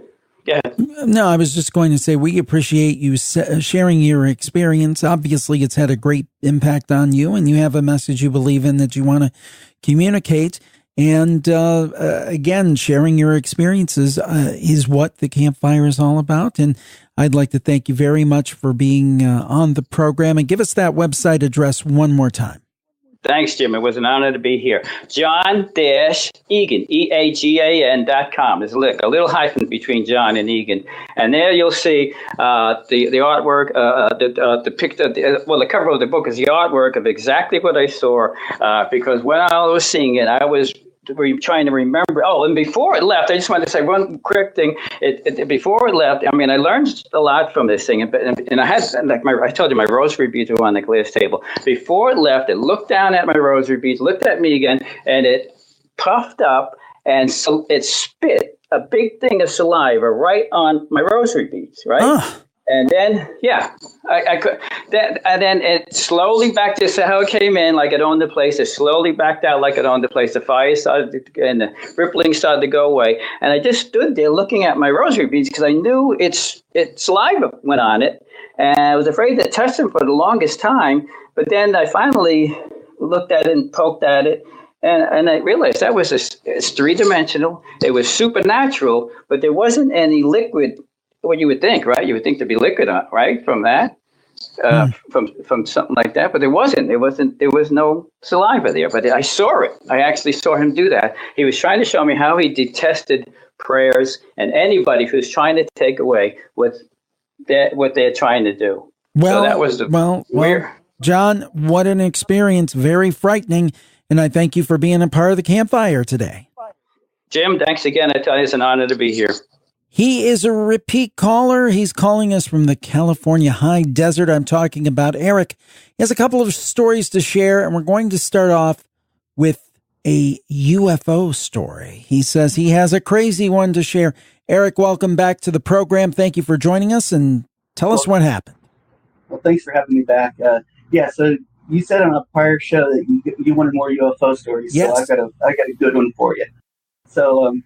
ahead. No, I was just going to say we appreciate you sharing your experience. Obviously, it's had a great impact on you, and you have a message you believe in that you want to communicate. And again, sharing your experiences is what the Campfire is all about. And I'd like to thank you very much for being on the program. And give us that website address one more time. Thanks, Jim. It was an honor to be here. John-Egan, EAGAN.com. There's a little hyphen between John and Egan. And there you'll see the artwork, the cover of the book is the artwork of exactly what I saw, because when I was seeing it, I was trying to remember. Oh, and before it left, I just wanted to say one quick thing. Before it left, I mean, I learned a lot from this thing, and I had, like I told you, my rosary beads were on the glass table. Before it left, it looked down at my rosary beads, looked at me again, and it puffed up, and so it spit a big thing of saliva right on my rosary beads, right? And then, I could. And then it slowly back to how it came in, like it owned the place. It slowly backed out, like it owned the place. The fire started, and the rippling started to go away. And I just stood there looking at my rosary beads because I knew its saliva went on it, and I was afraid to touch them for the longest time. But then I finally looked at it and poked at it, and I realized that was it's three-dimensional. It was supernatural, but there wasn't any liquid. What you would think, right? You would think there'd be liquid, right, from that, from something like that. But there wasn't. There was no saliva there. But I saw it. I actually saw him do that. He was trying to show me how he detested prayers and anybody who's trying to take away what they're trying to do. Well, so that was well, John, what an experience! Very frightening. And I thank you for being a part of the Campfire today. Jim, thanks again. I tell you, it's an honor to be here. He is a repeat caller. He's calling us from the California high desert. I'm talking about Eric. He has a couple of stories to share, and we're going to start off with a UFO story. He says he has a crazy one to share. Eric, welcome back to the program. Thank you for joining us, and tell us what happened. Well, thanks for having me back. So you said on a prior show that you wanted more UFO stories. Yes. So I got a good one for you. So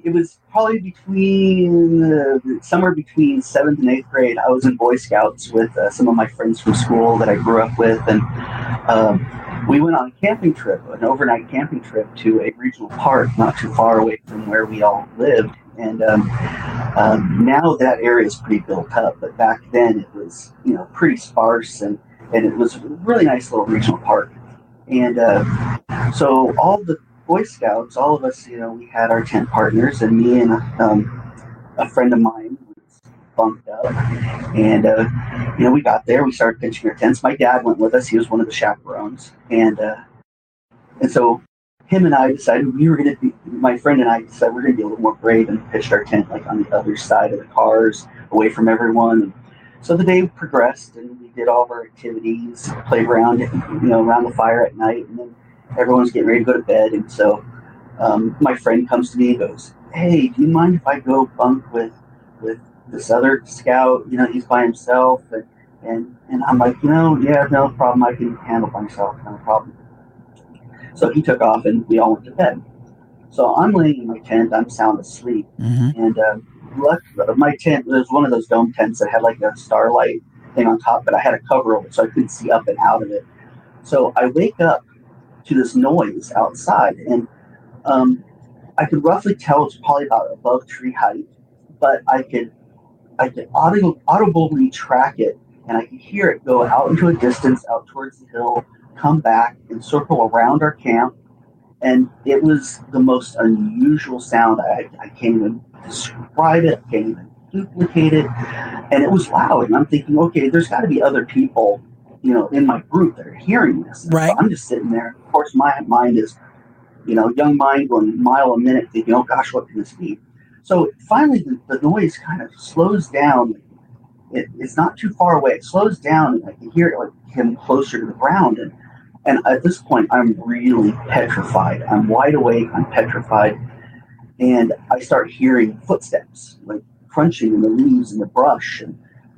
it was probably somewhere between 7th and 8th grade. I was in Boy Scouts with some of my friends from school that I grew up with, and we went on a camping trip, an overnight camping trip to a regional park not too far away from where we all lived. And now that area is pretty built up, but back then it was pretty sparse, and it was a really nice little regional park. And so all the Boy Scouts, all of us, we had our tent partners, and me and a friend of mine was bunked up. And, we got there, we started pitching our tents. My dad went with us. He was one of the chaperones. And so him and I decided my friend and I decided we're going to be a little more brave and pitched our tent like on the other side of the cars, away from everyone. And so the day progressed, and we did all of our activities, played around, around the fire at night, and then everyone's getting ready to go to bed. And so my friend comes to me and goes, "Hey, do you mind if I go bunk with this other scout? He's by himself." And I'm like, yeah, no problem. I can handle myself. No problem. So he took off, and we all went to bed. So I'm laying in my tent. I'm sound asleep. Mm-hmm. And my tent was one of those dome tents that had like a starlight thing on top, but I had a cover over it so I couldn't see up and out of it. So I wake up to this noise outside, and I could roughly tell it's probably about above tree height, but I could audibly track it, and I could hear it go out into a distance, out towards the hill, come back and circle around our camp. And it was the most unusual sound. I can't even describe it. I can't even duplicate it. And it was loud. And I'm thinking, okay, there's got to be other people, in my group that are hearing this. Right. So I'm just sitting there. Of course, my mind is, young mind going a mile a minute, thinking, oh gosh, what can this be? So finally, the noise kind of slows down. It's not too far away. It slows down, and I can hear it like him closer to the ground. And at this point, I'm really petrified. I'm wide awake. I'm petrified. And I start hearing footsteps, like crunching in the leaves and the brush.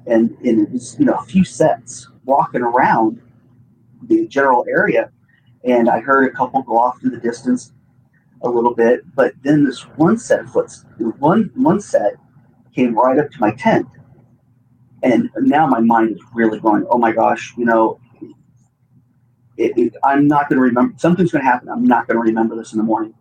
And it was, a few sets walking around the general area. And I heard a couple go off in the distance a little bit. But then this one set came right up to my tent. And now my mind is really going, oh my gosh, I'm not going to remember. Something's going to happen. I'm not going to remember this in the morning.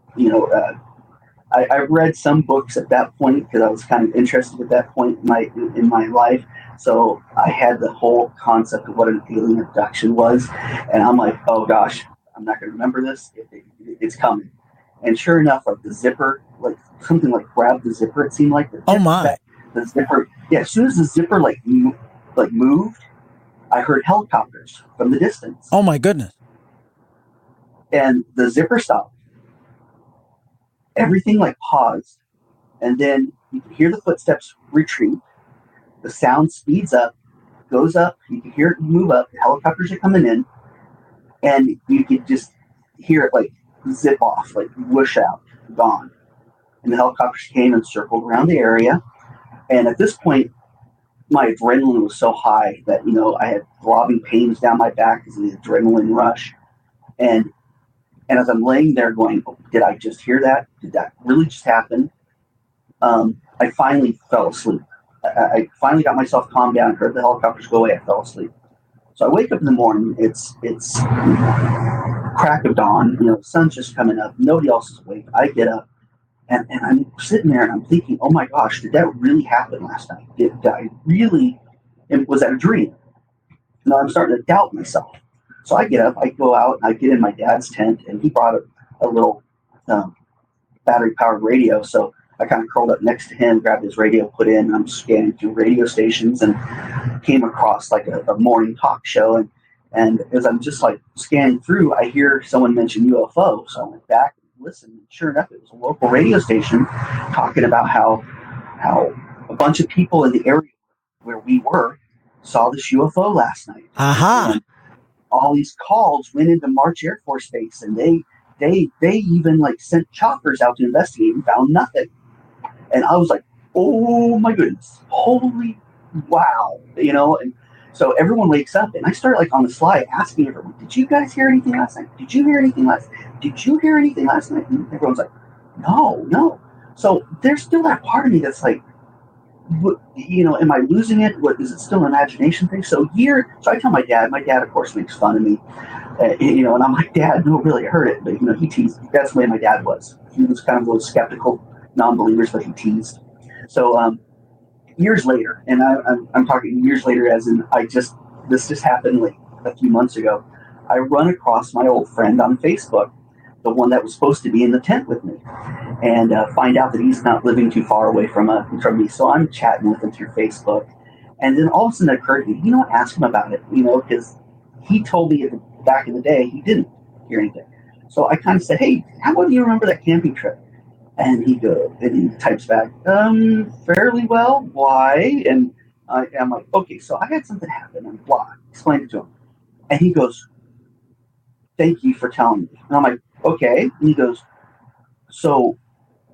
I read some books at that point because I was kind of interested at that point in my life. So I had the whole concept of what an alien abduction was. And I'm like, oh gosh, I'm not going to remember this. It's coming. And sure enough, like the zipper, like something like grabbed the zipper, it seemed like. Oh my. The zipper. Yeah, as soon as the zipper moved, I heard helicopters from the distance. Oh my goodness. And the zipper stopped. Everything paused. And then you can hear the footsteps retreat. The sound speeds up, goes up. You can hear it move up. The helicopters are coming in. And you could just hear it zip off, whoosh out, gone. And the helicopters came and circled around the area. And at this point, my adrenaline was so high that, I had throbbing pains down my back because of the adrenaline rush. And as I'm laying there going, oh, did I just hear that? Did that really just happen? I finally fell asleep. I finally got myself calmed down, heard the helicopters go away, I fell asleep. So I wake up in the morning, it's crack of dawn, the sun's just coming up, nobody else is awake. I get up, and I'm sitting there and I'm thinking, oh my gosh, did that really happen last night? Did I really, was that a dream? And I'm starting to doubt myself. So I get up, I go out, and I get in my dad's tent, and he brought a little battery-powered radio. So I kind of curled up next to him, grabbed his radio, put in, and I'm scanning through radio stations and came across a morning talk show. And as I'm just scanning through, I hear someone mention UFO. So I went back and listened. And sure enough, it was a local radio station talking about how a bunch of people in the area where we were saw this UFO last night. Aha. And all these calls went into March Air Force Base, and they even sent choppers out to investigate and found nothing. And I was like, oh my goodness, holy wow, and so everyone wakes up, and I start on the fly asking everyone, did you guys hear anything last night? Did you hear anything last night? Did you hear anything last night? And everyone's like, no. So there's still that part of me that's am I losing it? What is it still an imagination thing? So I tell my dad of course makes fun of me, and I'm like, Dad, no, really, I heard it, but he teased. That's the way my dad was. He was kind of those skeptical non-believers, but he teased. So years later, and I'm talking years later, as in this just happened a few months ago. I run across my old friend on Facebook, the one that was supposed to be in the tent with me, and find out that he's not living too far away from me. So I'm chatting with him through Facebook, and then all of a sudden it occurred to me, ask him about it, because he told me back in the day he didn't hear anything. So I kind of said, hey, how about you remember that camping trip? And he types back, fairly well. Why? And I'm like, okay, so I had something happen, and blah, explained it to him, and he goes, thank you for telling me. And I'm like, okay. And he goes, so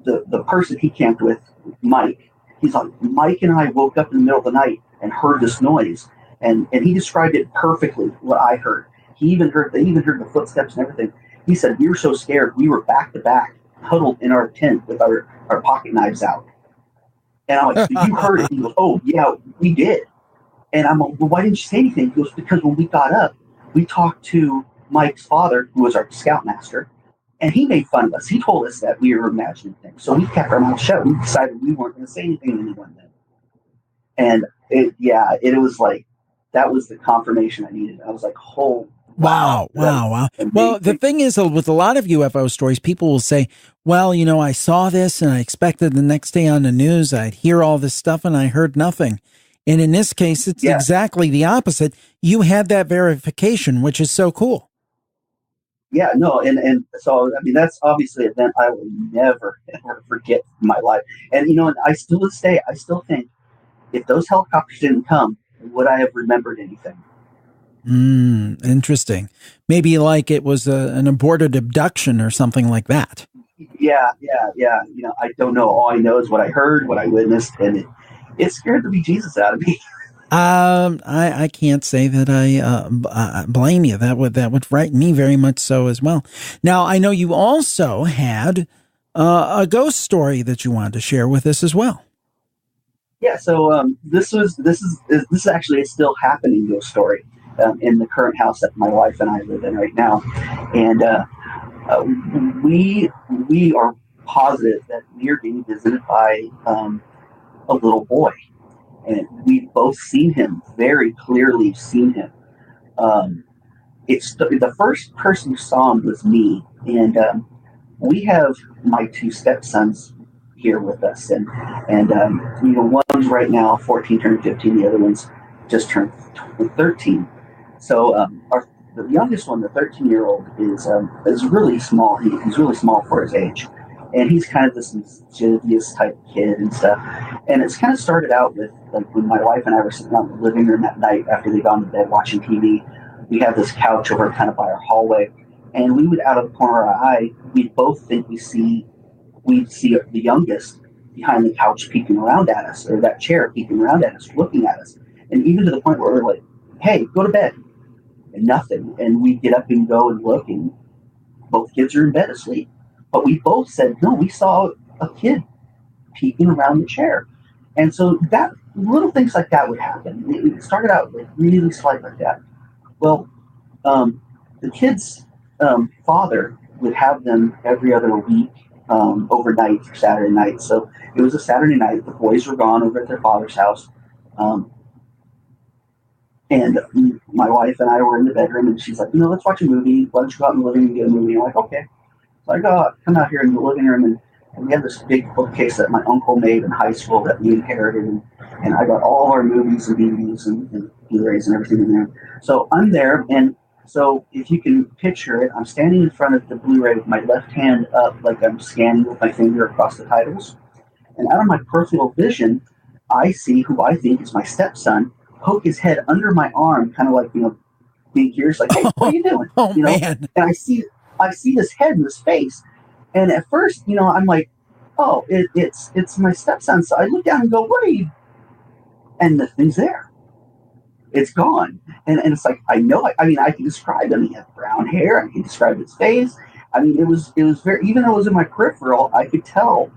the person he camped with, Mike, he's like, Mike and I woke up in the middle of the night and heard this noise, and he described it perfectly what I heard. They even heard the footsteps and everything. He said we were so scared we were back to back, huddled in our tent with our pocket knives out. And I'm like, so you heard it? He goes, oh yeah, we did. And I'm like, well, why didn't you say anything? He goes, because when we got up, we talked to Mike's father, who was our scoutmaster, and he made fun of us. He told us that we were imagining things. So we kept our mouth shut. We decided we weren't going to say anything to anyone then. And it was like, that was the confirmation I needed. I was like, oh, wow. Well, the thing is, with a lot of UFO stories, people will say, well, I saw this and I expected the next day on the news, I'd hear all this stuff and I heard nothing. And in this case, it's exactly the opposite. You had that verification, which is so cool. Yeah, no, and so, I mean, that's obviously an event I will never, ever forget in my life. And, and I still to this day, I still think if those helicopters didn't come, would I have remembered anything? Interesting. Maybe like it was an aborted abduction or something like that. Yeah. I don't know. All I know is what I heard, what I witnessed, and it scared the bejesus out of me. I can't say that I blame you. That would frighten me very much so as well. Now, I know you also had a ghost story that you wanted to share with us as well. Yeah, so this is actually a still happening ghost story in the current house that my wife and I live in right now, and we are positive that we are being visited by a little boy. And we've both seen him, very clearly seen him. It's the first person who saw him was me, and we have my two stepsons here with us, and one's right now 14, turned 15, the other one's just turned 13. So the youngest one, the 13-year-old, is really small. He's really small for his age. And he's kind of this mischievous type kid and stuff. And it's kind of started out with, like, when my wife and I were sitting out in the living room that night after they'd gone to bed watching TV. We had this couch over kind of by our hallway. And we would, out of the corner of our eye, we'd both think we'd see the youngest behind the couch peeking around at us, or that chair peeking around at us, looking at us. And even to the point where we're like, hey, go to bed. And nothing. And we'd get up and go and look, and both kids are in bed asleep. But we both said, no, we saw a kid peeking around the chair. And so that little things like that would happen. It started out like really slight like that. Well, the kid's father would have them every other week overnight for Saturday night. So it was a Saturday night. The boys were gone over at their father's house. And my wife and I were in the bedroom, and she's like, let's watch a movie. Why don't you go out in the living room and get a movie? And I'm like, okay. So I come out here in the living room, and we have this big bookcase that my uncle made in high school that we inherited, and I got all our movies and DVDs and Blu-rays and everything in there. So I'm there, and so if you can picture it, I'm standing in front of the Blu-ray with my left hand up like I'm scanning with my finger across the titles. And out of my peripheral vision, I see who I think is my stepson poke his head under my arm, kind of like, being curious, like, hey, what are you doing? Man. And I see this head in his face, and at first, I'm like, oh, it's my stepson. So I look down and go, what are you? And the thing's there. It's gone. And it's like, I know, I can describe him. He had brown hair. I can describe his face. I mean, it was very, even though it was in my peripheral, I could tell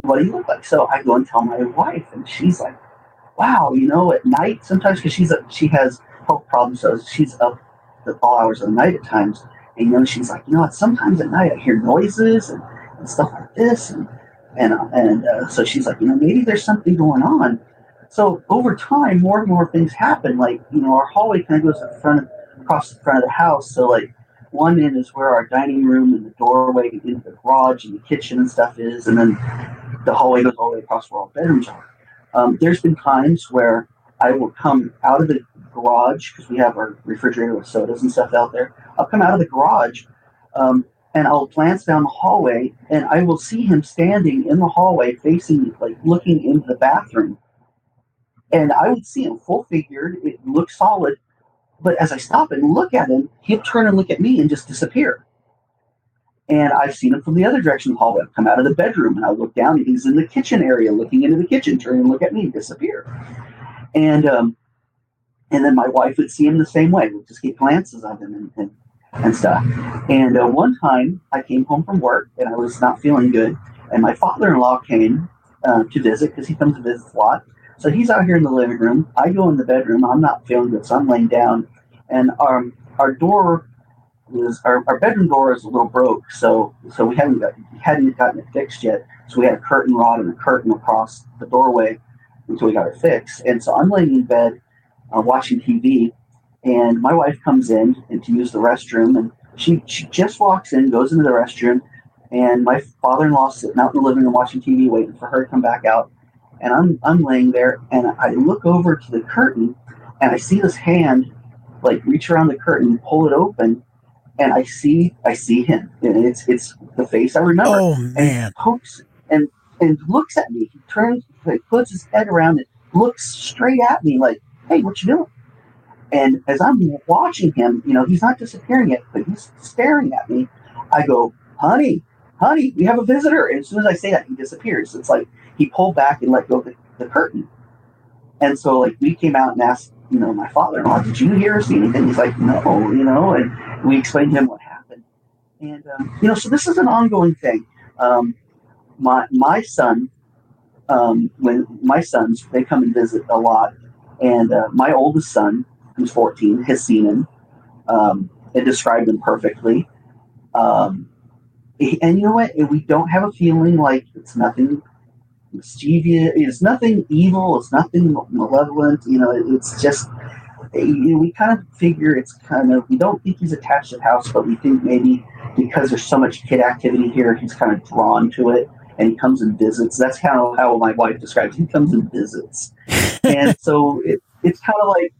what he looked like. So I go and tell my wife, and she's like, wow, at night sometimes, because she has health problems, so she's up at all hours of the night at times. And she's like, sometimes at night I hear noises and stuff like this, and so she's like, maybe there's something going on. So over time, more and more things happen. Like, our hallway kind of goes across the front of the house. So like, one end is where our dining room and the doorway into the garage and the kitchen and stuff is, and then the hallway goes all the way across where all bedrooms are. There's been times where I will come out of the garage, because we have our refrigerator with sodas and stuff out there. I'll come out of the garage, and I'll glance down the hallway, and I will see him standing in the hallway facing, like, looking into the bathroom. And I would see him full figured. It looked solid. But as I stop and look at him, he'll turn and look at me and just disappear. And I've seen him from the other direction of the hallway. I'll come out of the bedroom, and I look down, and he's in the kitchen area looking into the kitchen, turn and look at me and disappear. And then my wife would see him the same way. We'd just get glances of him and stuff. And one time I came home from work, and I was not feeling good. And my father-in-law came to visit, because he comes to visit a lot. So he's out here in the living room. I go in the bedroom. I'm not feeling good, so I'm laying down. And our door was our bedroom door is a little broke, so we hadn't gotten it fixed yet. So we had a curtain rod and a curtain across the doorway until we got it fixed. And so I'm laying in bed watching TV, and my wife comes in and to use the restroom, and she just walks in, goes into the restroom, and my father-in-law's sitting out in the living room watching TV, waiting for her to come back out. And I'm laying there, and I look over to the curtain, and I see this hand like reach around the curtain, pull it open, and I see him, and it's the face I remember. Oh man! And he pokes and looks at me. He turns, like, puts his head around, and looks straight at me, like, "Hey, what you doing?" And as I'm watching him, he's not disappearing yet, but he's staring at me. I go, honey, we have a visitor. And as soon as I say that, he disappears. It's like he pulled back and let go of the curtain. And so, like, we came out and asked, my father-in-law, did you hear or see anything? He's like, no, and we explained to him what happened. And, so this is an ongoing thing. My son, when my sons, they come and visit a lot. And my oldest son, who's 14, has seen him and described him perfectly. And you know what? We don't have a feeling like it's nothing mischievous. It's nothing evil. It's nothing malevolent. It's just, we kind of figure we don't think he's attached to the house, but we think maybe because there's so much kid activity here, he's kind of drawn to it, and he comes and visits. That's kind of how my wife describes it. He comes and visits. And so it's kind of like,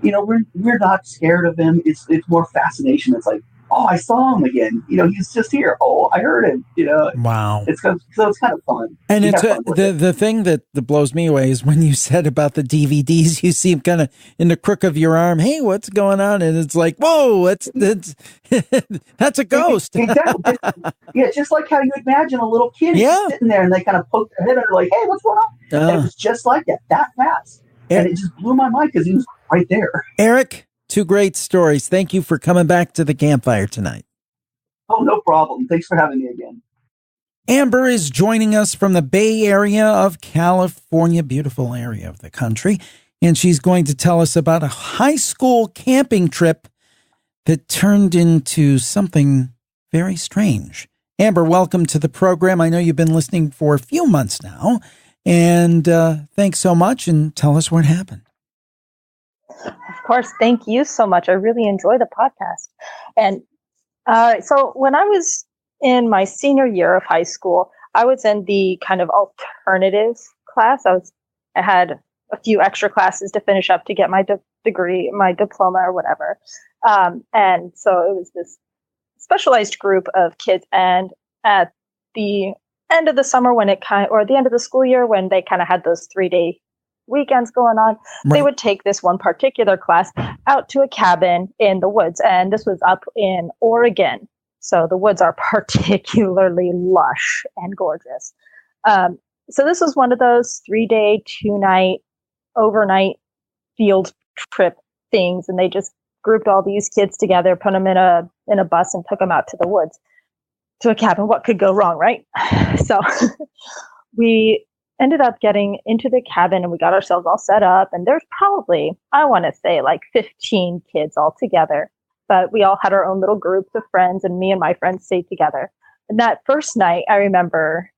we're not scared of him. It's more fascination. It's like, oh, I saw him again. He's just here. Oh, I heard him. Wow. So it's kind of fun. And it's the thing that blows me away is when you said about the DVDs, you see him kind of in the crook of your arm. Hey, what's going on? And it's like, whoa, that's a ghost. Exactly. Yeah, just like how you imagine a little kid sitting there and they kind of poke their head under, like, hey, what's going on? And it was just like that fast. And it just blew my mind because he was right there. Eric, 2 great stories. Thank you for coming back to the campfire tonight. Oh, no problem. Thanks for having me again. Amber is joining us from the Bay Area of California, beautiful area of the country, and she's going to tell us about a high school camping trip that turned into something very strange. Amber, welcome to the program. I know you've been listening for a few months now, and thanks so much, and tell us what happened. Of course. Thank you so much. I really enjoy the podcast. And so when I was in my senior year of high school, I was in the kind of alternatives class. I had a few extra classes to finish up to get my degree, my diploma or whatever. And so it was this specialized group of kids. And at the end of the summer or the end of the school year, when they kind of had those 3-day weekends going on, right, they would take this one particular class out to a cabin in the woods. And this was up in Oregon. So the woods are particularly lush and gorgeous. So this was one of those 3-day, 2-night, overnight field trip things. And they just grouped all these kids together, put them in a bus and took them out to the woods, to a cabin. What could go wrong, right? So we ended up getting into the cabin and we got ourselves all set up. And there's probably, I want to say, like 15 kids all together. But we all had our own little groups of friends, and me and my friends stayed together. And that first night, I remember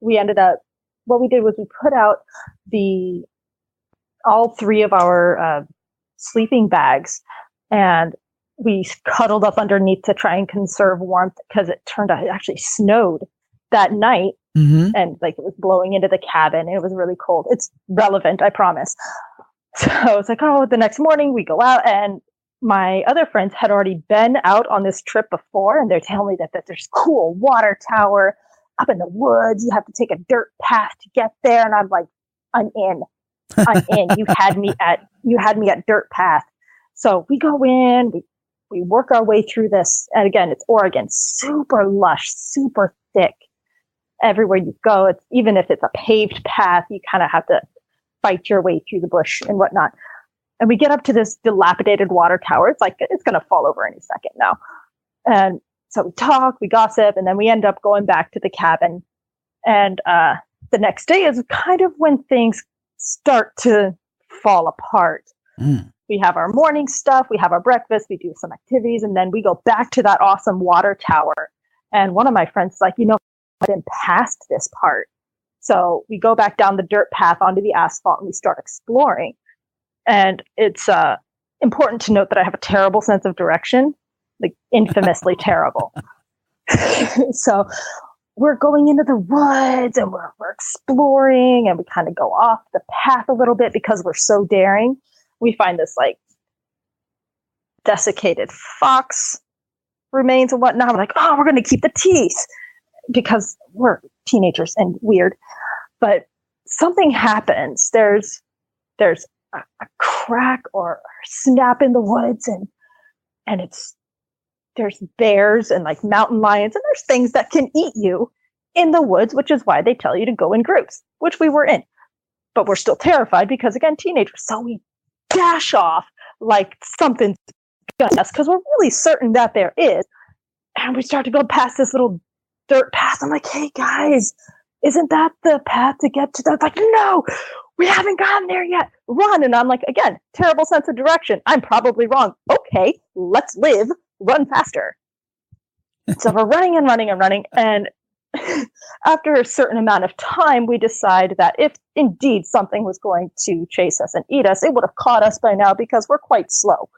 what we did was we put out all 3 of our sleeping bags, and we cuddled up underneath to try and conserve warmth, because it turned out it actually snowed that night. Mm-hmm. And like it was blowing into the cabin. It was really cold. It's relevant, I promise. So it's like, the next morning we go out, and my other friends had already been out on this trip before, and they're telling me that there's cool water tower up in the woods. You have to take a dirt path to get there. And I'm like, I'm in. You had me at dirt path. So we go in, we work our way through this. And again, it's Oregon, super lush, super thick. Everywhere you go, even if it's a paved path, you kind of have to fight your way through the bush and whatnot. And we get up to this dilapidated water tower. It's like, it's going to fall over any second now. And so we talk, we gossip, and then we end up going back to the cabin. And the next day is kind of when things start to fall apart. We have our morning stuff, we have our breakfast, we do some activities, and then we go back to that awesome water tower. And one of my friends is like, I've been past this part. So we go back down the dirt path onto the asphalt and we start exploring. And it's important to note that I have a terrible sense of direction, like infamously terrible. So we're going into the woods and we're exploring, and we kind of go off the path a little bit because we're so daring. We find this like desiccated fox remains and whatnot. We're like, oh, we're going to keep the teeth because we're teenagers and weird. But something happens. There's a crack or snap in the woods, and there's bears and like mountain lions, and there's things that can eat you in the woods, which is why they tell you to go in groups, which we were in. But we're still terrified because, again, teenagers. So we dash off like something's got us because we're really certain that there is. And we start to go past this little dirt path. I'm like, hey, guys, isn't that the path to get to that? Like, no, we haven't gotten there yet. Run. And I'm like, again, terrible sense of direction. I'm probably wrong. Okay, let's live. Run faster. So we're running and running and running. And after a certain amount of time, we decide that if indeed something was going to chase us and eat us, it would have caught us by now because we're quite slow,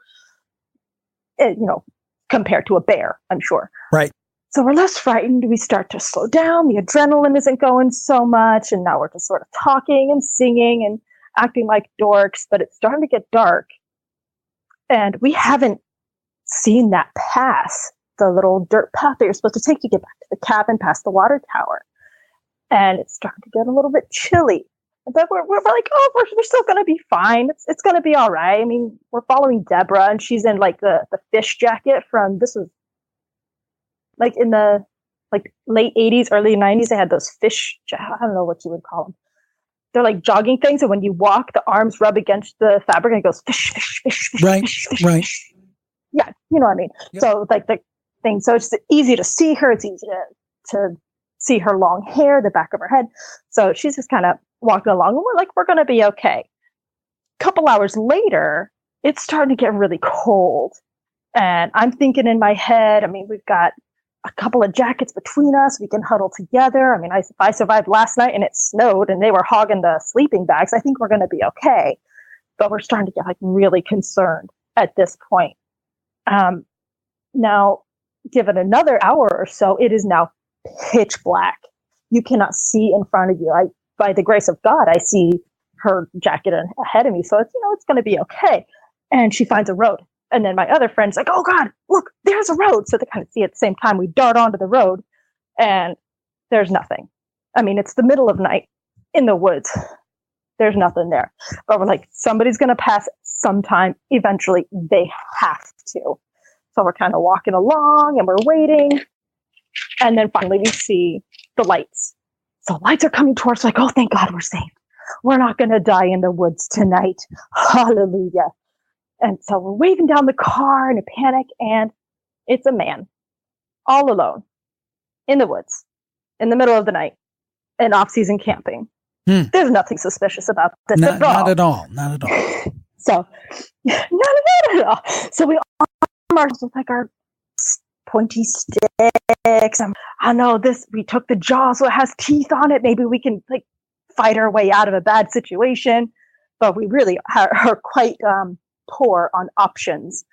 compared to a bear, I'm sure. Right. So we're less frightened. We start to slow down. The adrenaline isn't going so much. And now we're just sort of talking and singing and acting like dorks. But it's starting to get dark. And we haven't seen that path, the little dirt path that you're supposed to take to get back to the cabin past the water tower. And it's starting to get a little bit chilly. But we're like, oh, we're still going to be fine. It's going to be all right. I mean, we're following Deborah, and she's in like the fish jacket from, this was like in the like late 80s, early 90s. They had those fish, I don't know what you would call them. They're like jogging things. And when you walk, the arms rub against the fabric and it goes fish, fish, fish, fish, right, fish, fish, right. fish. Yeah, you know what I mean? Yep. So like the thing, so it's easy to see her. It's easy to see her long hair, the back of her head. So she's just kind of walking along, and we're like, we're going to be okay. A couple hours later, it's starting to get really cold. And I'm thinking in my head, I mean, we've got a couple of jackets between us. We can huddle together. I mean, if I survived last night and it snowed and they were hogging the sleeping bags, I think we're going to be okay. But we're starting to get like really concerned at this point. Now, given another hour or so, it is now pitch black. You cannot see in front of you. By the grace of God, I see her jacket ahead of me. So it's going to be okay. And she finds a road. And then my other friend's like, oh God, look, there's a road. So they kind of see at the same time. We dart onto the road and there's nothing. I mean, it's the middle of night in the woods. There's nothing there. But we're like, somebody's going to pass sometime. Eventually, they have to. So we're kind of walking along and we're waiting. And then finally we see the lights. So lights are coming towards us, like, oh, thank God we're safe. We're not going to die in the woods tonight. Hallelujah. And so we're waving down the car in a panic, and it's a man all alone in the woods in the middle of the night in off-season camping. There's nothing suspicious about this at all. Not at all. Not at all. So, not at all. So we arm ourselves with like our pointy sticks. I know we took the jaw, so it has teeth on it. Maybe we can like fight our way out of a bad situation. But we really are quite poor on options.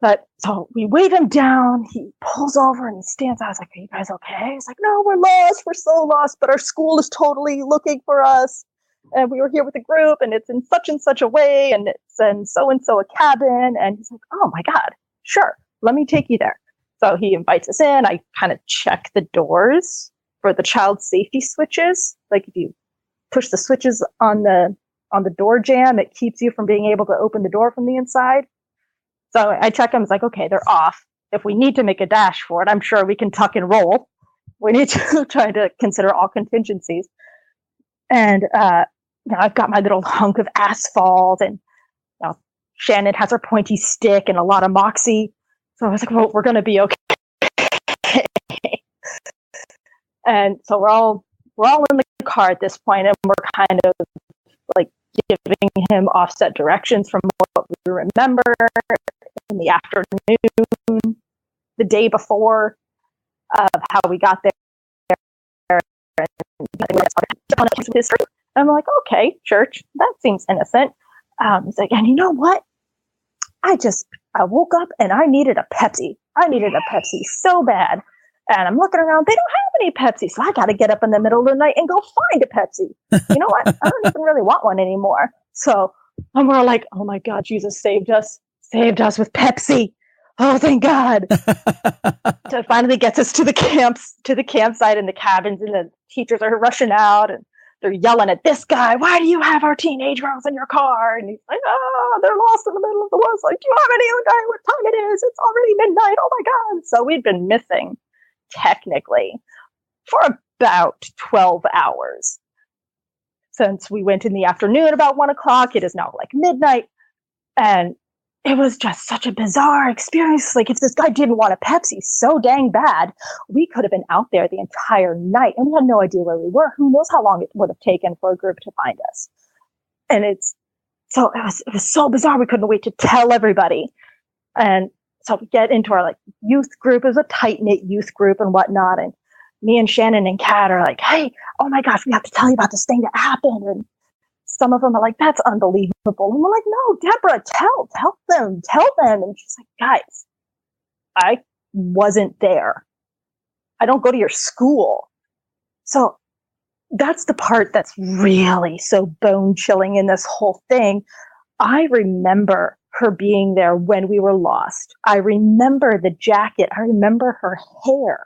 But so we wave him down. He pulls over and he stands out. I was like, are you guys okay? He's like, no, we're lost. We're so lost. But our school is totally looking for us. And we were here with a group, and it's in such and such a way. And it's in so-and-so a cabin. And he's like, oh my God, sure. Let me take you there. So he invites us in. I kind of check the doors for the child safety switches. Like if you push the switches on the door jamb, it keeps you from being able to open the door from the inside. So I check them. It's like, okay, they're off. If we need to make a dash for it, I'm sure we can tuck and roll. We need to try to consider all contingencies. And I've got my little hunk of asphalt, and Shannon has her pointy stick and a lot of moxie. So I was like, well, we're going to be okay. And so we're all in the car at this point, and we're kind of him offset directions from what we remember in the afternoon, the day before, of how we got there. And I'm like, okay, church, that seems innocent. He's like, and you know what? I woke up and I needed a Pepsi. I needed a Pepsi so bad. And I'm looking around, they don't have any Pepsi. So I got to get up in the middle of the night and go find a Pepsi. You know what? I don't even really want one anymore. So I'm more like, oh my God, Jesus saved us with Pepsi. Oh, thank God. So it finally gets us to the campsite and the cabins, and the teachers are rushing out and they're yelling at this guy. Why do you have our teenage girls in your car? And he's like, they're lost in the middle of the woods. Like, do you have any idea what time it is? It's already midnight. Oh my God. So we'd been missing technically for about 12 hours. Since we went in the afternoon about 1 o'clock, it is now like midnight. And it was just such a bizarre experience. Like, if this guy didn't want a Pepsi so dang bad, we could have been out there the entire night and we had no idea where we were. Who knows how long it would have taken for a group to find us. And it was so bizarre. We couldn't wait to tell everybody. And so we get into our like youth group. It was a tight knit youth group and whatnot. And me and Shannon and Kat are like, hey, oh my gosh, we have to tell you about this thing that happened. And some of them are like, that's unbelievable. And we're like, no, Deborah, tell them. And she's like, guys, I wasn't there. I don't go to your school. So that's the part that's really so bone chilling in this whole thing. I remember her being there when we were lost. I remember the jacket. I remember her hair.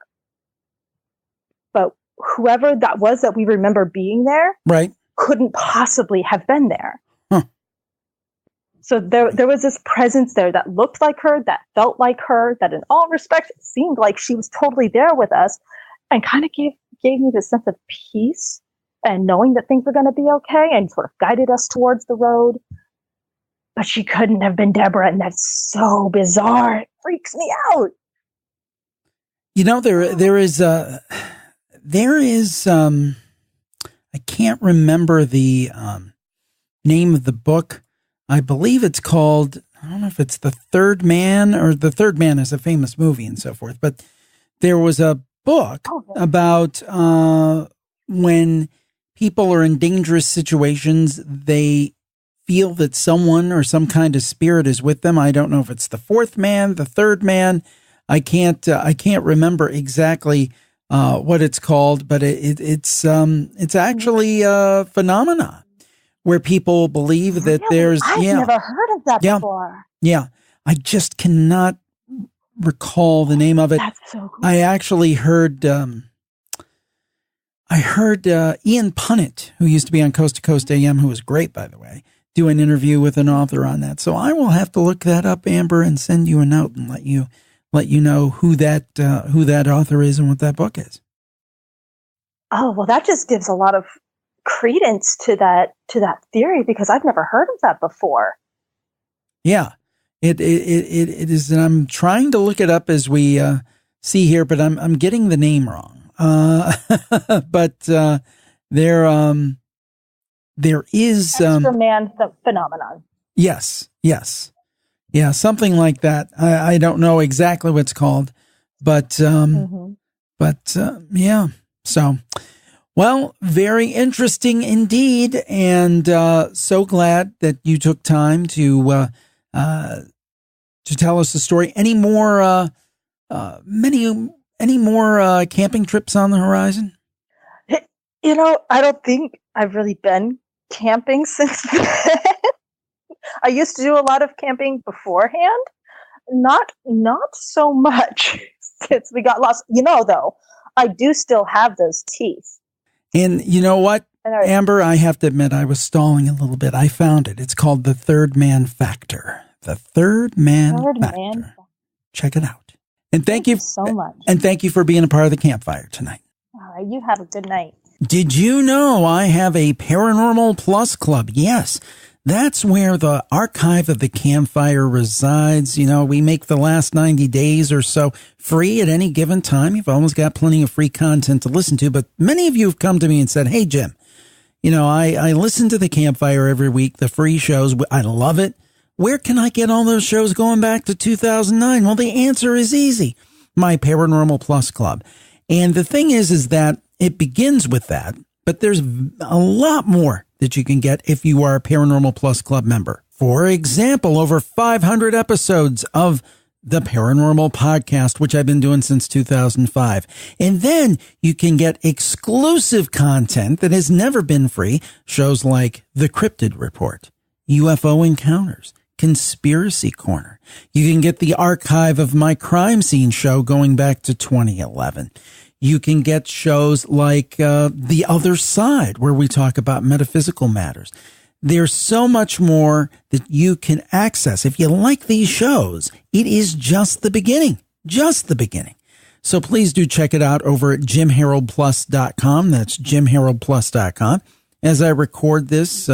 But whoever that was that we remember being there, right, couldn't possibly have been there. Huh. So there was this presence there that looked like her, that felt like her, that in all respects seemed like she was totally there with us, and kind of gave me this sense of peace and knowing that things were going to be okay, and sort of guided us towards the road. But she couldn't have been Deborah, and that's so bizarre. It freaks me out. You know, there is I can't remember the name of the book. I believe it's called, I don't know if it's The Third Man, or The Third Man is a famous movie and so forth. But there was a book about when people are in dangerous situations, they feel that someone or some kind of spirit is with them. I don't know if it's the fourth man, the third man. I can't remember exactly what it's called, but it's actually a phenomena where people believe that there's. I've never heard of that before. Yeah, I just cannot recall the name of it. That's so cool. I actually heard. I heard Ian Punnett, who used to be on Coast to Coast AM, who was great, by the way, do an interview with an author on that. So I will have to look that up, Amber, and send you a note and let you know who that author is and what that book is. Oh, well, that just gives a lot of credence to that theory, because I've never heard of that before. Yeah, it is. And I'm trying to look it up as we see here, but I'm getting the name wrong. But there is Extra man phenomenon. Yes. Yeah, something like that. I don't know exactly what it's called, but yeah. So, well, very interesting indeed, and so glad that you took time to tell us the story. Any more camping trips on the horizon? You know, I don't think I've really been camping since then. I used to do a lot of camping beforehand. Not so much since we got lost. You know, though, I do still have those teeth. And you know what, Amber, I have to admit, I was stalling a little bit. I found it. It's called The Third Man Factor. The Third Man Factor. Check it out. And thank you so much. And thank you for being a part of the campfire tonight. All right, you have a good night. Did you know I have a Paranormal Plus Club? Yes. That's where the archive of the campfire resides. You know, we make the last 90 days or so free at any given time. You've always got plenty of free content to listen to, but many of you have come to me and said, hey, Jim, You know, I listen to the Campfire every week, the free shows. I love it. Where can I get all those shows going back to 2009? Well, the answer is easy. My Paranormal Plus Club. And the thing is that it begins with that, but there's a lot more that you can get if you are a Paranormal Plus Club member. For example, over 500 episodes of the Paranormal Podcast, which I've been doing since 2005. And then you can get exclusive content that has never been free. Shows like The Cryptid Report, UFO Encounters, Conspiracy Corner. You can get the archive of my crime scene show going back to 2011. You can get shows like The Other Side, where we talk about metaphysical matters. There's so much more that you can access. If you like these shows, it is just the beginning. Just the beginning. So please do check it out over at jimharoldplus.com. That's jimharoldplus.com. As I record this,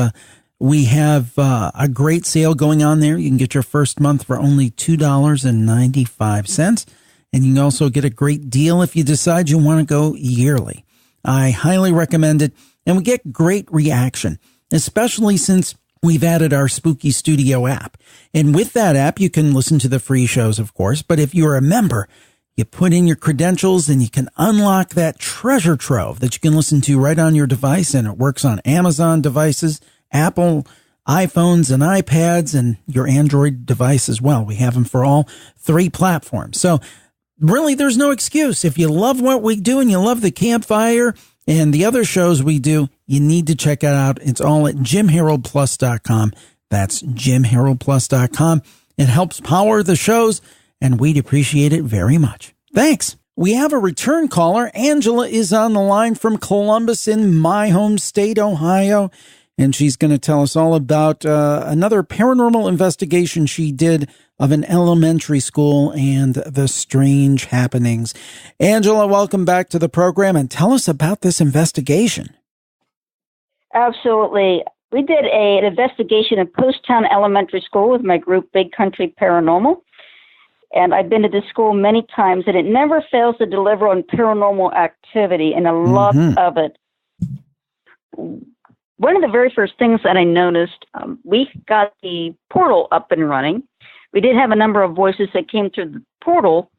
we have a great sale going on there. You can get your first month for only $2.95. And you can also get a great deal if you decide you want to go yearly. I highly recommend it. And we get great reaction, especially since we've added our Spooky Studio app. And with that app, you can listen to the free shows, of course. But if you're a member, you put in your credentials and you can unlock that treasure trove that you can listen to right on your device. And it works on Amazon devices, Apple iPhones and iPads, and your Android device as well. We have them for all three platforms. So really, there's no excuse. If you love what we do and you love the Campfire and the other shows we do, you need to check it out. It's all at jimharoldplus.com. That's jimharoldplus.com. It helps power the shows, and we'd appreciate it very much. Thanks. We have a return caller. Angela is on the line from Columbus in my home state, Ohio, and she's going to tell us all about another paranormal investigation she did of an elementary school and the strange happenings. Angela, welcome back to the program, and tell us about this investigation. Absolutely. We did an investigation in Poasttown Elementary School with my group, Big Country Paranormal. And I've been to this school many times, and it never fails to deliver on paranormal activity, and I love of it. One of the very first things that I noticed, we got the portal up and running. We did have a number of voices that came through the portal.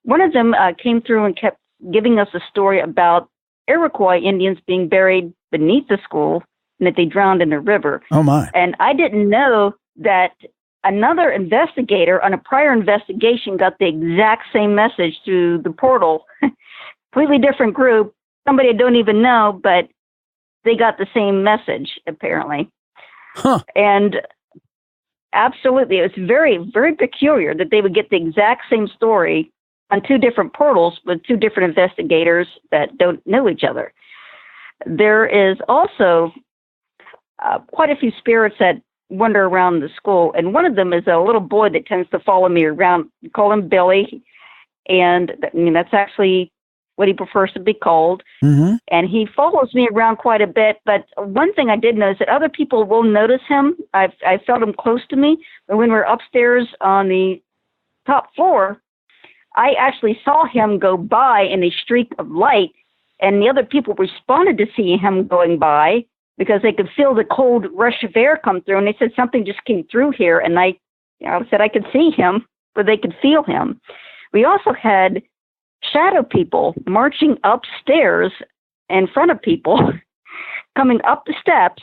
One of them came through and kept giving us a story about Iroquois Indians being buried beneath the school and that they drowned in the river. Oh, my. And I didn't know that another investigator on a prior investigation got the exact same message through the portal. Completely different group, somebody I don't even know, but they got the same message, apparently. Huh. And absolutely, it was very, very peculiar that they would get the exact same story on two different portals with two different investigators that don't know each other. There is also quite a few spirits that wander around the school, and one of them is a little boy that tends to follow me around. We call him Billy, and I mean, that's actually what he prefers to be called. Mm-hmm. And he follows me around quite a bit. But one thing I did notice that other people will notice him. I felt him close to me. But when we were upstairs on the top floor, I actually saw him go by in a streak of light, and the other people responded to seeing him going by because they could feel the cold rush of air come through. And they said something just came through here. And I said I could see him, but they could feel him. We also had shadow people marching upstairs in front of people, coming up the steps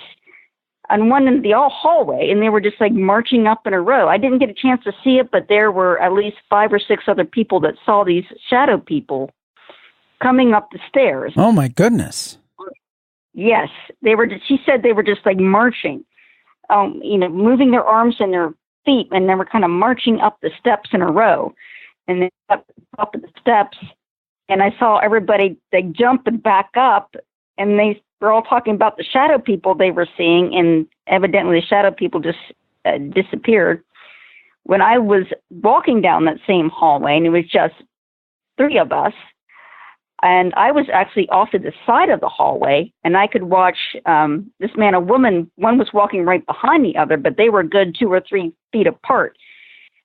on one in the hallway, and they were just like marching up in a row. I didn't get a chance to see it, but there were at least 5 or 6 other people that saw these shadow people coming up the stairs. Oh my goodness. Yes, they were. She said they were just like marching, moving their arms and their feet, and they were kind of marching up the steps in a row. And then up the steps, and I saw everybody, they jump and back up, and they were all talking about the shadow people they were seeing, and evidently the shadow people just disappeared. When I was walking down that same hallway, and it was just 3 of us, and I was actually off to the side of the hallway, and I could watch this man, a woman, one was walking right behind the other, but they were a good 2 or 3 feet apart.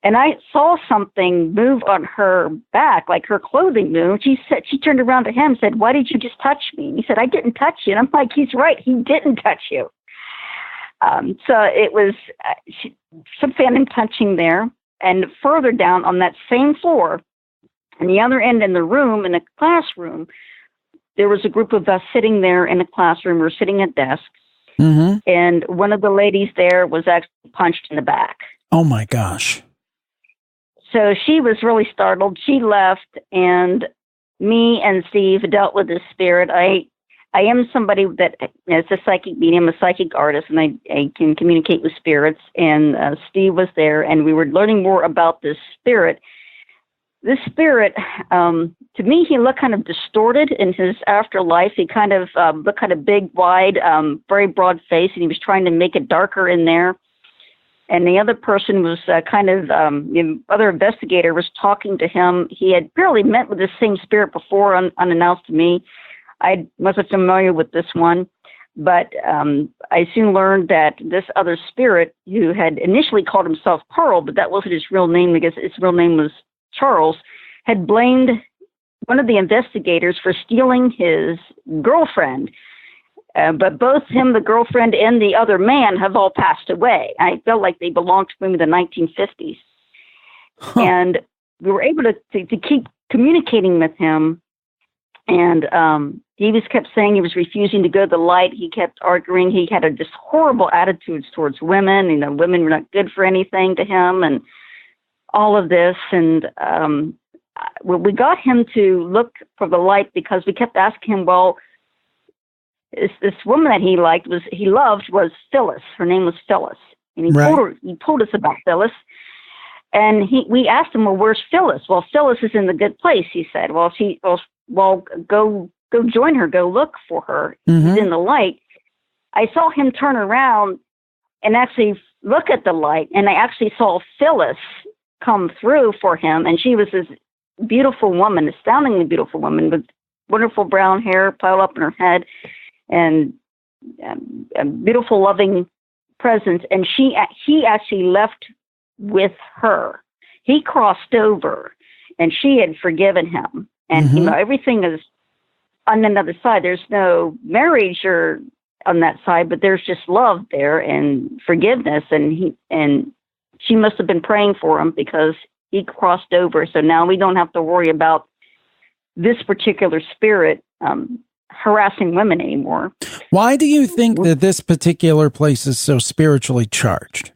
And I saw something move on her back, like her clothing moved. She turned around to him and said, "Why did you just touch me?" And he said, "I didn't touch you." And I'm like, he's right. He didn't touch you. So it was some phantom touching there. And further down on that same floor, on the other end in the room, in the classroom, there was a group of us sitting there in the classroom. We were sitting at desks. Mm-hmm. And one of the ladies there was actually punched in the back. Oh, my gosh. So she was really startled. She left, and me and Steve dealt with this spirit. I am somebody that is a psychic medium, a psychic artist, and I can communicate with spirits. And Steve was there, and we were learning more about this spirit. This spirit, to me, he looked kind of distorted in his afterlife. He kind of looked kind of big, wide, very broad face, and he was trying to make it darker in there. And the other person was the other investigator was talking to him. He had apparently met with the same spirit before, unannounced to me. I wasn't familiar with this one, but I soon learned that this other spirit, who had initially called himself Pearl, but that wasn't his real name because his real name was Charles, had blamed one of the investigators for stealing his girlfriend. But both him, the girlfriend, and the other man have all passed away. I felt like they belonged to him in the 1950s. Huh. And we were able to keep communicating with him. And he kept saying he was refusing to go to the light. He kept arguing. He had just horrible attitudes towards women. You know, women were not good for anything to him and all of this. And we got him to look for the light because we kept asking him, well, this woman that he loved was Phyllis. Her name was Phyllis. And he told us about Phyllis. And we asked him, well, where's Phyllis? Well, Phyllis is in the good place, he said. Well, go join her, go look for her. Mm-hmm. She's in the light. I saw him turn around and actually look at the light, and I actually saw Phyllis come through for him, and she was this beautiful woman, astoundingly beautiful woman with wonderful brown hair piled up in her head, and a beautiful, loving presence. And he actually left with her. He crossed over, and she had forgiven him. And mm-hmm. Everything is on another side. There's no marriage or on that side, but there's just love there and forgiveness. And she must have been praying for him because he crossed over. So now we don't have to worry about this particular spirit harassing women anymore. Why do you think that this particular place is so spiritually charged?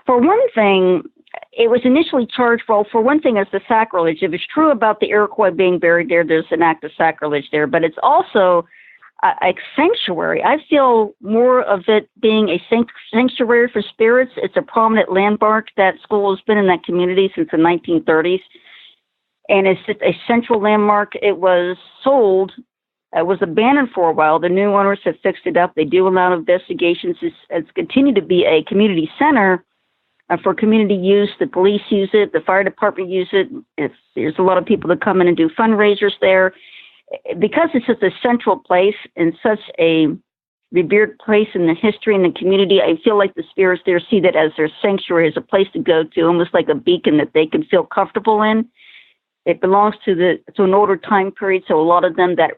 For one thing, it was initially charged, for one thing, as the sacrilege. If it's true about the Iroquois being buried there, there's an act of sacrilege there, but it's also a sanctuary. I feel more of it being a sanctuary for spirits. It's a prominent landmark. That school has been in that community since the 1930s, and it's just a central landmark. It was sold. It was abandoned for a while. The new owners have fixed it up. They do allow investigations. It's continued to be a community center for community use. The police use it. The fire department use it. There's a lot of people that come in and do fundraisers there. Because it's such a central place and such a revered place in the history and the community, I feel like the spirits there see that as their sanctuary, as a place to go to, almost like a beacon that they can feel comfortable in. It belongs to an older time period, so a lot of them that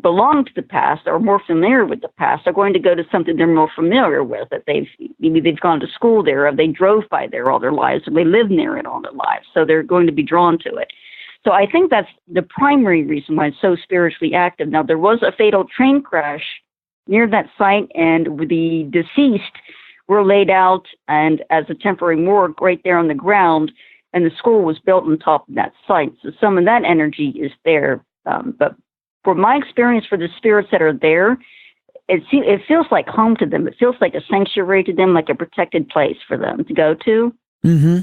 belong to the past or more familiar with the past are going to go to something they're more familiar with, that maybe they've gone to school there, or they drove by there all their lives, or they lived near it all their lives, so they're going to be drawn to it. So I think that's the primary reason why it's so spiritually active. Now, there was a fatal train crash near that site, and the deceased were laid out and as a temporary morgue right there on the ground, and the school was built on top of that site. So some of that energy is there. But for my experience, for the spirits that are there, it feels like home to them. It feels like a sanctuary to them, like a protected place for them to go to. Mm-hmm.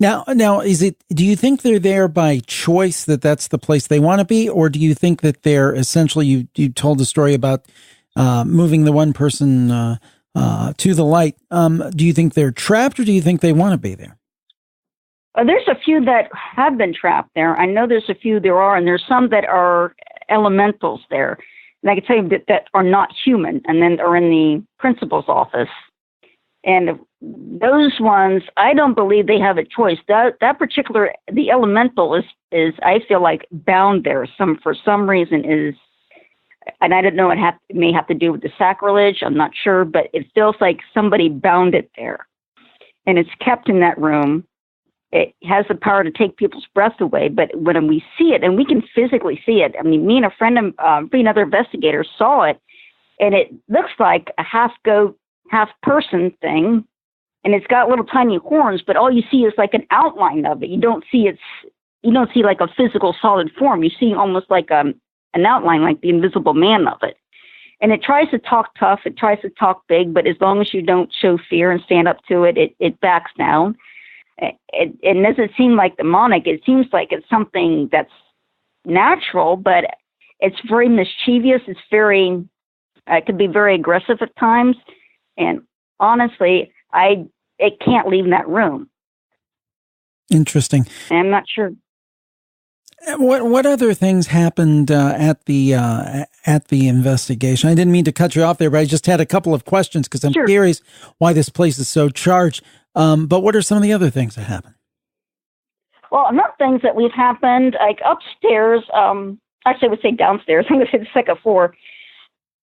Now, do you think they're there by choice, that that's the place they want to be? Or do you think that they're essentially, you told the story about moving the one person to the light. Do you think they're trapped, or do you think they want to be there? There's a few that have been trapped there. I know there's a few there are, and there's some that are elementals there. And I can tell you that are not human, and then are in the principal's office. And those ones, I don't believe they have a choice. That particular, the elemental is I feel like bound there. For some reason is, and I don't know, it may have to do with the sacrilege. I'm not sure, but it feels like somebody bound it there, and it's kept in that room. It has the power to take people's breath away, but when we see it, and we can physically see it, I mean, me and a friend of another investigator saw it, and it looks like a half goat, half person thing, and it's got little tiny horns, but all you see is like an outline of it. You don't see like a physical solid form. You see almost like an outline, like the Invisible Man of it. And it tries to talk tough, it tries to talk big, but as long as you don't show fear and stand up to it, it backs down. It doesn't seem like demonic. It seems like it's something that's natural, but it's very mischievous. It's it could be very aggressive at times. And honestly, it can't leave that room. Interesting. And I'm not sure. What other things happened at the investigation? I didn't mean to cut you off there, but I just had a couple of questions because I'm curious why this place is so charged. But what are some of the other things that happened? Well, another things that we've happened, like upstairs, actually I would say downstairs, I'm going to say the second floor,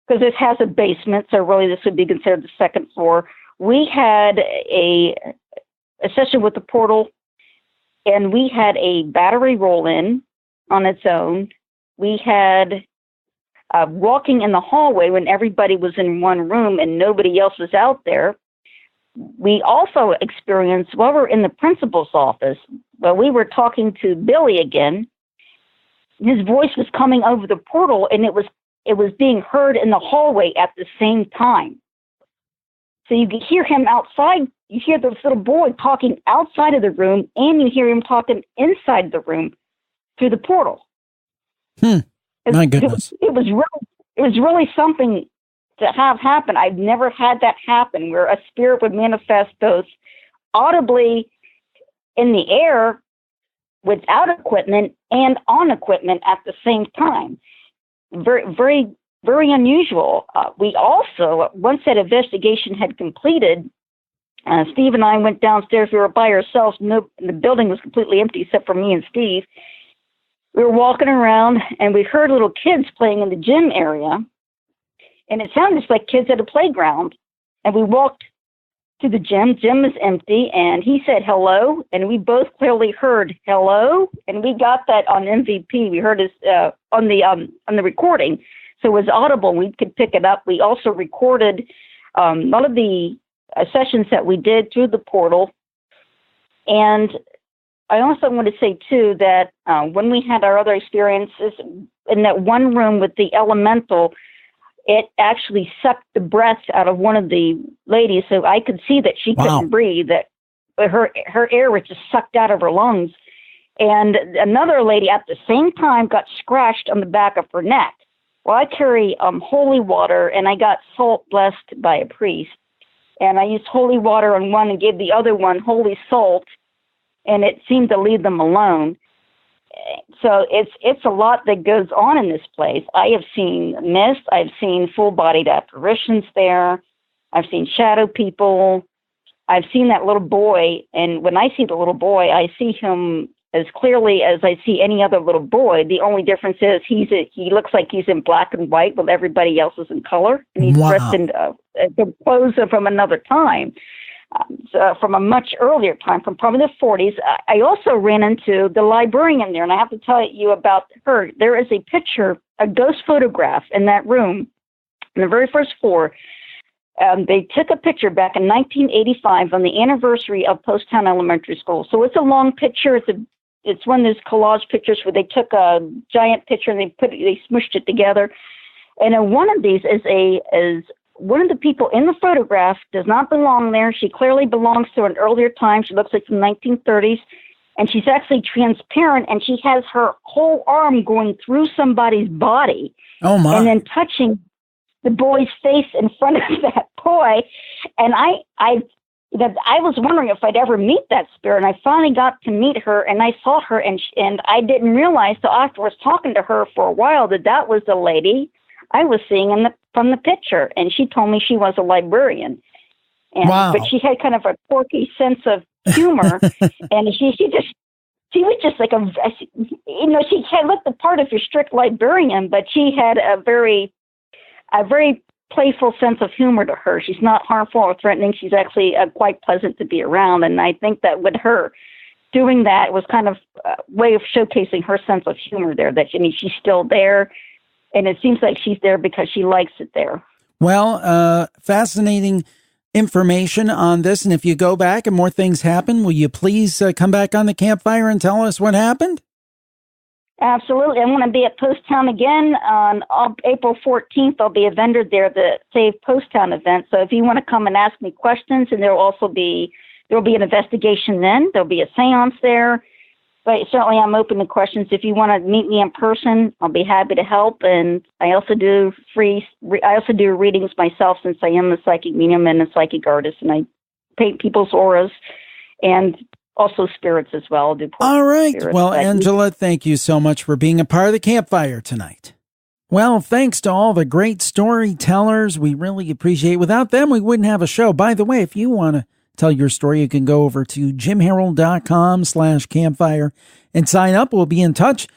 because this has a basement, so really this would be considered the second floor. We had a session with the portal, and we had a battery roll-in on its own. We had walking in the hallway when everybody was in one room and nobody else was out there. We also experienced, while we were in the principal's office, while we were talking to Billy again, his voice was coming over the portal, and it was being heard in the hallway at the same time. So you could hear him outside. You hear this little boy talking outside of the room, and you hear him talking inside the room through the portal. My goodness. It was really something to have happen. I've never had that happen, where a spirit would manifest both audibly in the air without equipment and on equipment at the same time. Very, very, very unusual. We also, once that investigation had completed, Steve and I went downstairs. We were by ourselves. The building was completely empty except for me and Steve. We were walking around, and we heard little kids playing in the gym area. And it sounded just like kids at a playground. And we walked to the gym. Gym was empty, and he said hello, and we both clearly heard hello, and we got that on MVP. We heard his on the recording, so it was audible. We could pick it up. We also recorded a lot of the sessions that we did through the portal. And I also want to say too that when we had our other experiences in that one room with the elemental, it actually sucked the breath out of one of the ladies, so I could see that she couldn't breathe, that her air was just sucked out of her lungs. And another lady at the same time got scratched on the back of her neck. Well, I carry holy water, and I got salt blessed by a priest. And I used holy water on one and gave the other one holy salt, and it seemed to leave them alone. So it's a lot that goes on in this place. I have seen mist. I've seen full-bodied apparitions there. I've seen shadow people. I've seen that little boy, and when I see the little boy, I see him as clearly as I see any other little boy. The only difference is he looks like he's in black and white, while everybody else is in color, and he's dressed in the clothes from another time. From a much earlier time, from probably the 40s. I also ran into the librarian there, and I have to tell you about her. There is a picture, a ghost photograph in that room, on the very first floor. They took a picture back in 1985 on the anniversary of Poasttown Elementary School. So it's a long picture. It's one of those collage pictures where they took a giant picture and they smushed it together. And in one of these is one of the people in the photograph does not belong there. She clearly belongs to an earlier time. She looks like from the 1930s, and she's actually transparent, and she has her whole arm going through somebody's body. Oh, my. And then touching the boy's face in front of that boy. And I was wondering if I'd ever meet that spirit, and I finally got to meet her, and I saw her, and I didn't realize till after I was talking to her for a while that was the lady I was seeing from the picture, and she told me she was a librarian. And Wow. but she had kind of a quirky sense of humor, and she was just like she had looked the part of your strict librarian, but she had a very playful sense of humor to her. She's not harmful or threatening. She's actually quite pleasant to be around, and I think that with her doing that was kind of a way of showcasing her sense of humor there. That she's still there, and it seems like she's there because she likes it there. Well, fascinating information on this. And if you go back and more things happen, will you please come back on the Campfire and tell us what happened? Absolutely. I'm going to be at Post Town again on April 14th. I'll be a vendor there at the Save Post Town event. So if you want to come and ask me questions, and there will be an investigation then. There'll be a seance there. But certainly I'm open to questions. If you want to meet me in person, I'll be happy to help. And I also do readings myself, since I am a psychic medium and a psychic artist, and I paint people's auras and also spirits as well. I'll do all right. spirits. Well, Angela, thank you so much for being a part of the Campfire tonight. Well, thanks to all the great storytellers. We really appreciate it. Without them, we wouldn't have a show. By the way, if you want to tell your story, you can go over to jimharold.com/campfire and sign up. We'll be in touch,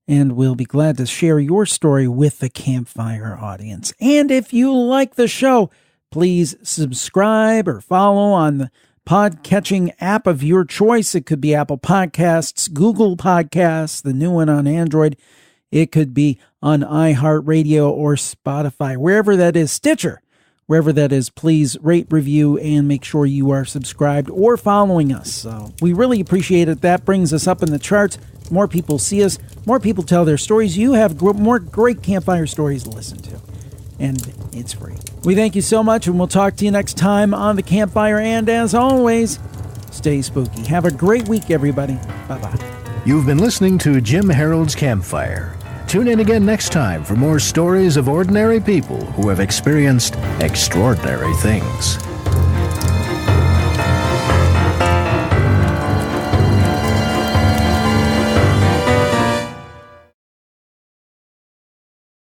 and we'll be glad to share your story with the Campfire audience. And if you like the show, please subscribe or follow on the podcatching app of your choice. It could be Apple Podcasts, Google Podcasts, the new one on Android. It could be on iHeartRadio or Spotify, wherever that is, Stitcher. Wherever that is, please rate, review, and make sure you are subscribed or following us. So we really appreciate it. That brings us up in the charts. More people see us. More people tell their stories. You have more great Campfire stories to listen to. And it's free. We thank you so much, and we'll talk to you next time on the Campfire. And as always, stay spooky. Have a great week, everybody. Bye-bye. You've been listening to Jim Harold's Campfire. Tune in again next time for more stories of ordinary people who have experienced extraordinary things.